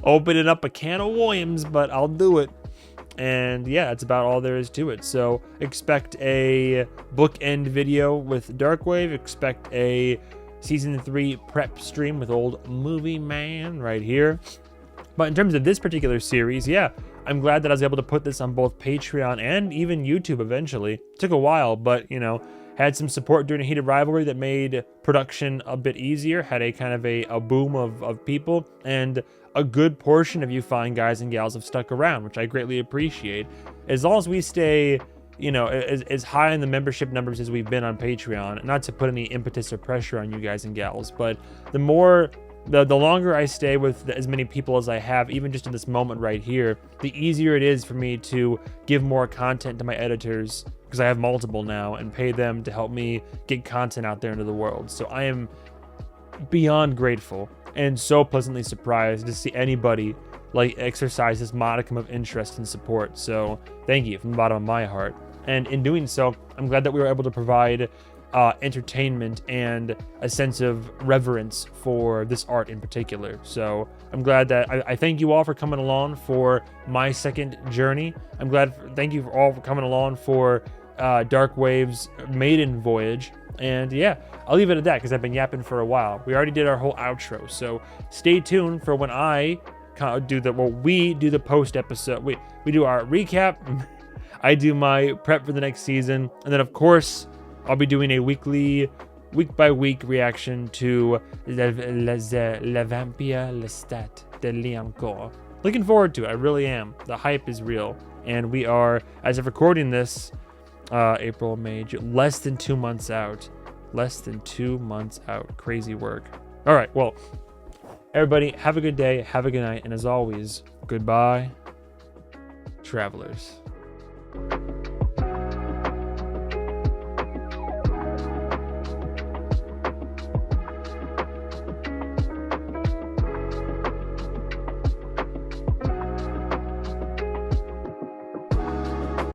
Opening up a can of worms, but I'll do it. And yeah, that's about all there is to it. So expect a bookend video with Darkwave. Expect a season 3 prep stream with old MovieMan right here. But in terms of this particular series, yeah, I'm glad that I was able to put this on both Patreon and even YouTube eventually. Took a while, but you know, had some support during a heated rivalry that made production a bit easier, had a kind of a boom of people, and a good portion of you fine guys and gals have stuck around, which I greatly appreciate. As long as we stay, you know, as high in the membership numbers as we've been on Patreon, not to put any impetus or pressure on you guys and gals, but the longer I stay with as many people as I have, even just in this moment right here, the easier it is for me to give more content to my editors, because I have multiple now, and pay them to help me get content out there into the world. So I am beyond grateful and so pleasantly surprised to see anybody like exercise this modicum of interest and support. So thank you from the bottom of my heart. And in doing so, I'm glad that we were able to provide entertainment and a sense of reverence for this art in particular. So I'm glad that I thank you all for coming along for my second journey. Thank you all for coming along for Darkwave's maiden voyage. And yeah, I'll leave it at that because I've been yapping for a while. We already did our whole outro, so stay tuned for when we do the post episode. We do our recap. I do my prep for the next season, and then of course I'll be doing a week by week reaction to Le Vampire Lestat de Liancourt. Looking forward to it, I really am. The hype is real, and we are, as of recording this, April, May, June, less than 2 months out. Crazy work. All right, well, everybody, have a good day, have a good night, and as always, goodbye, travelers.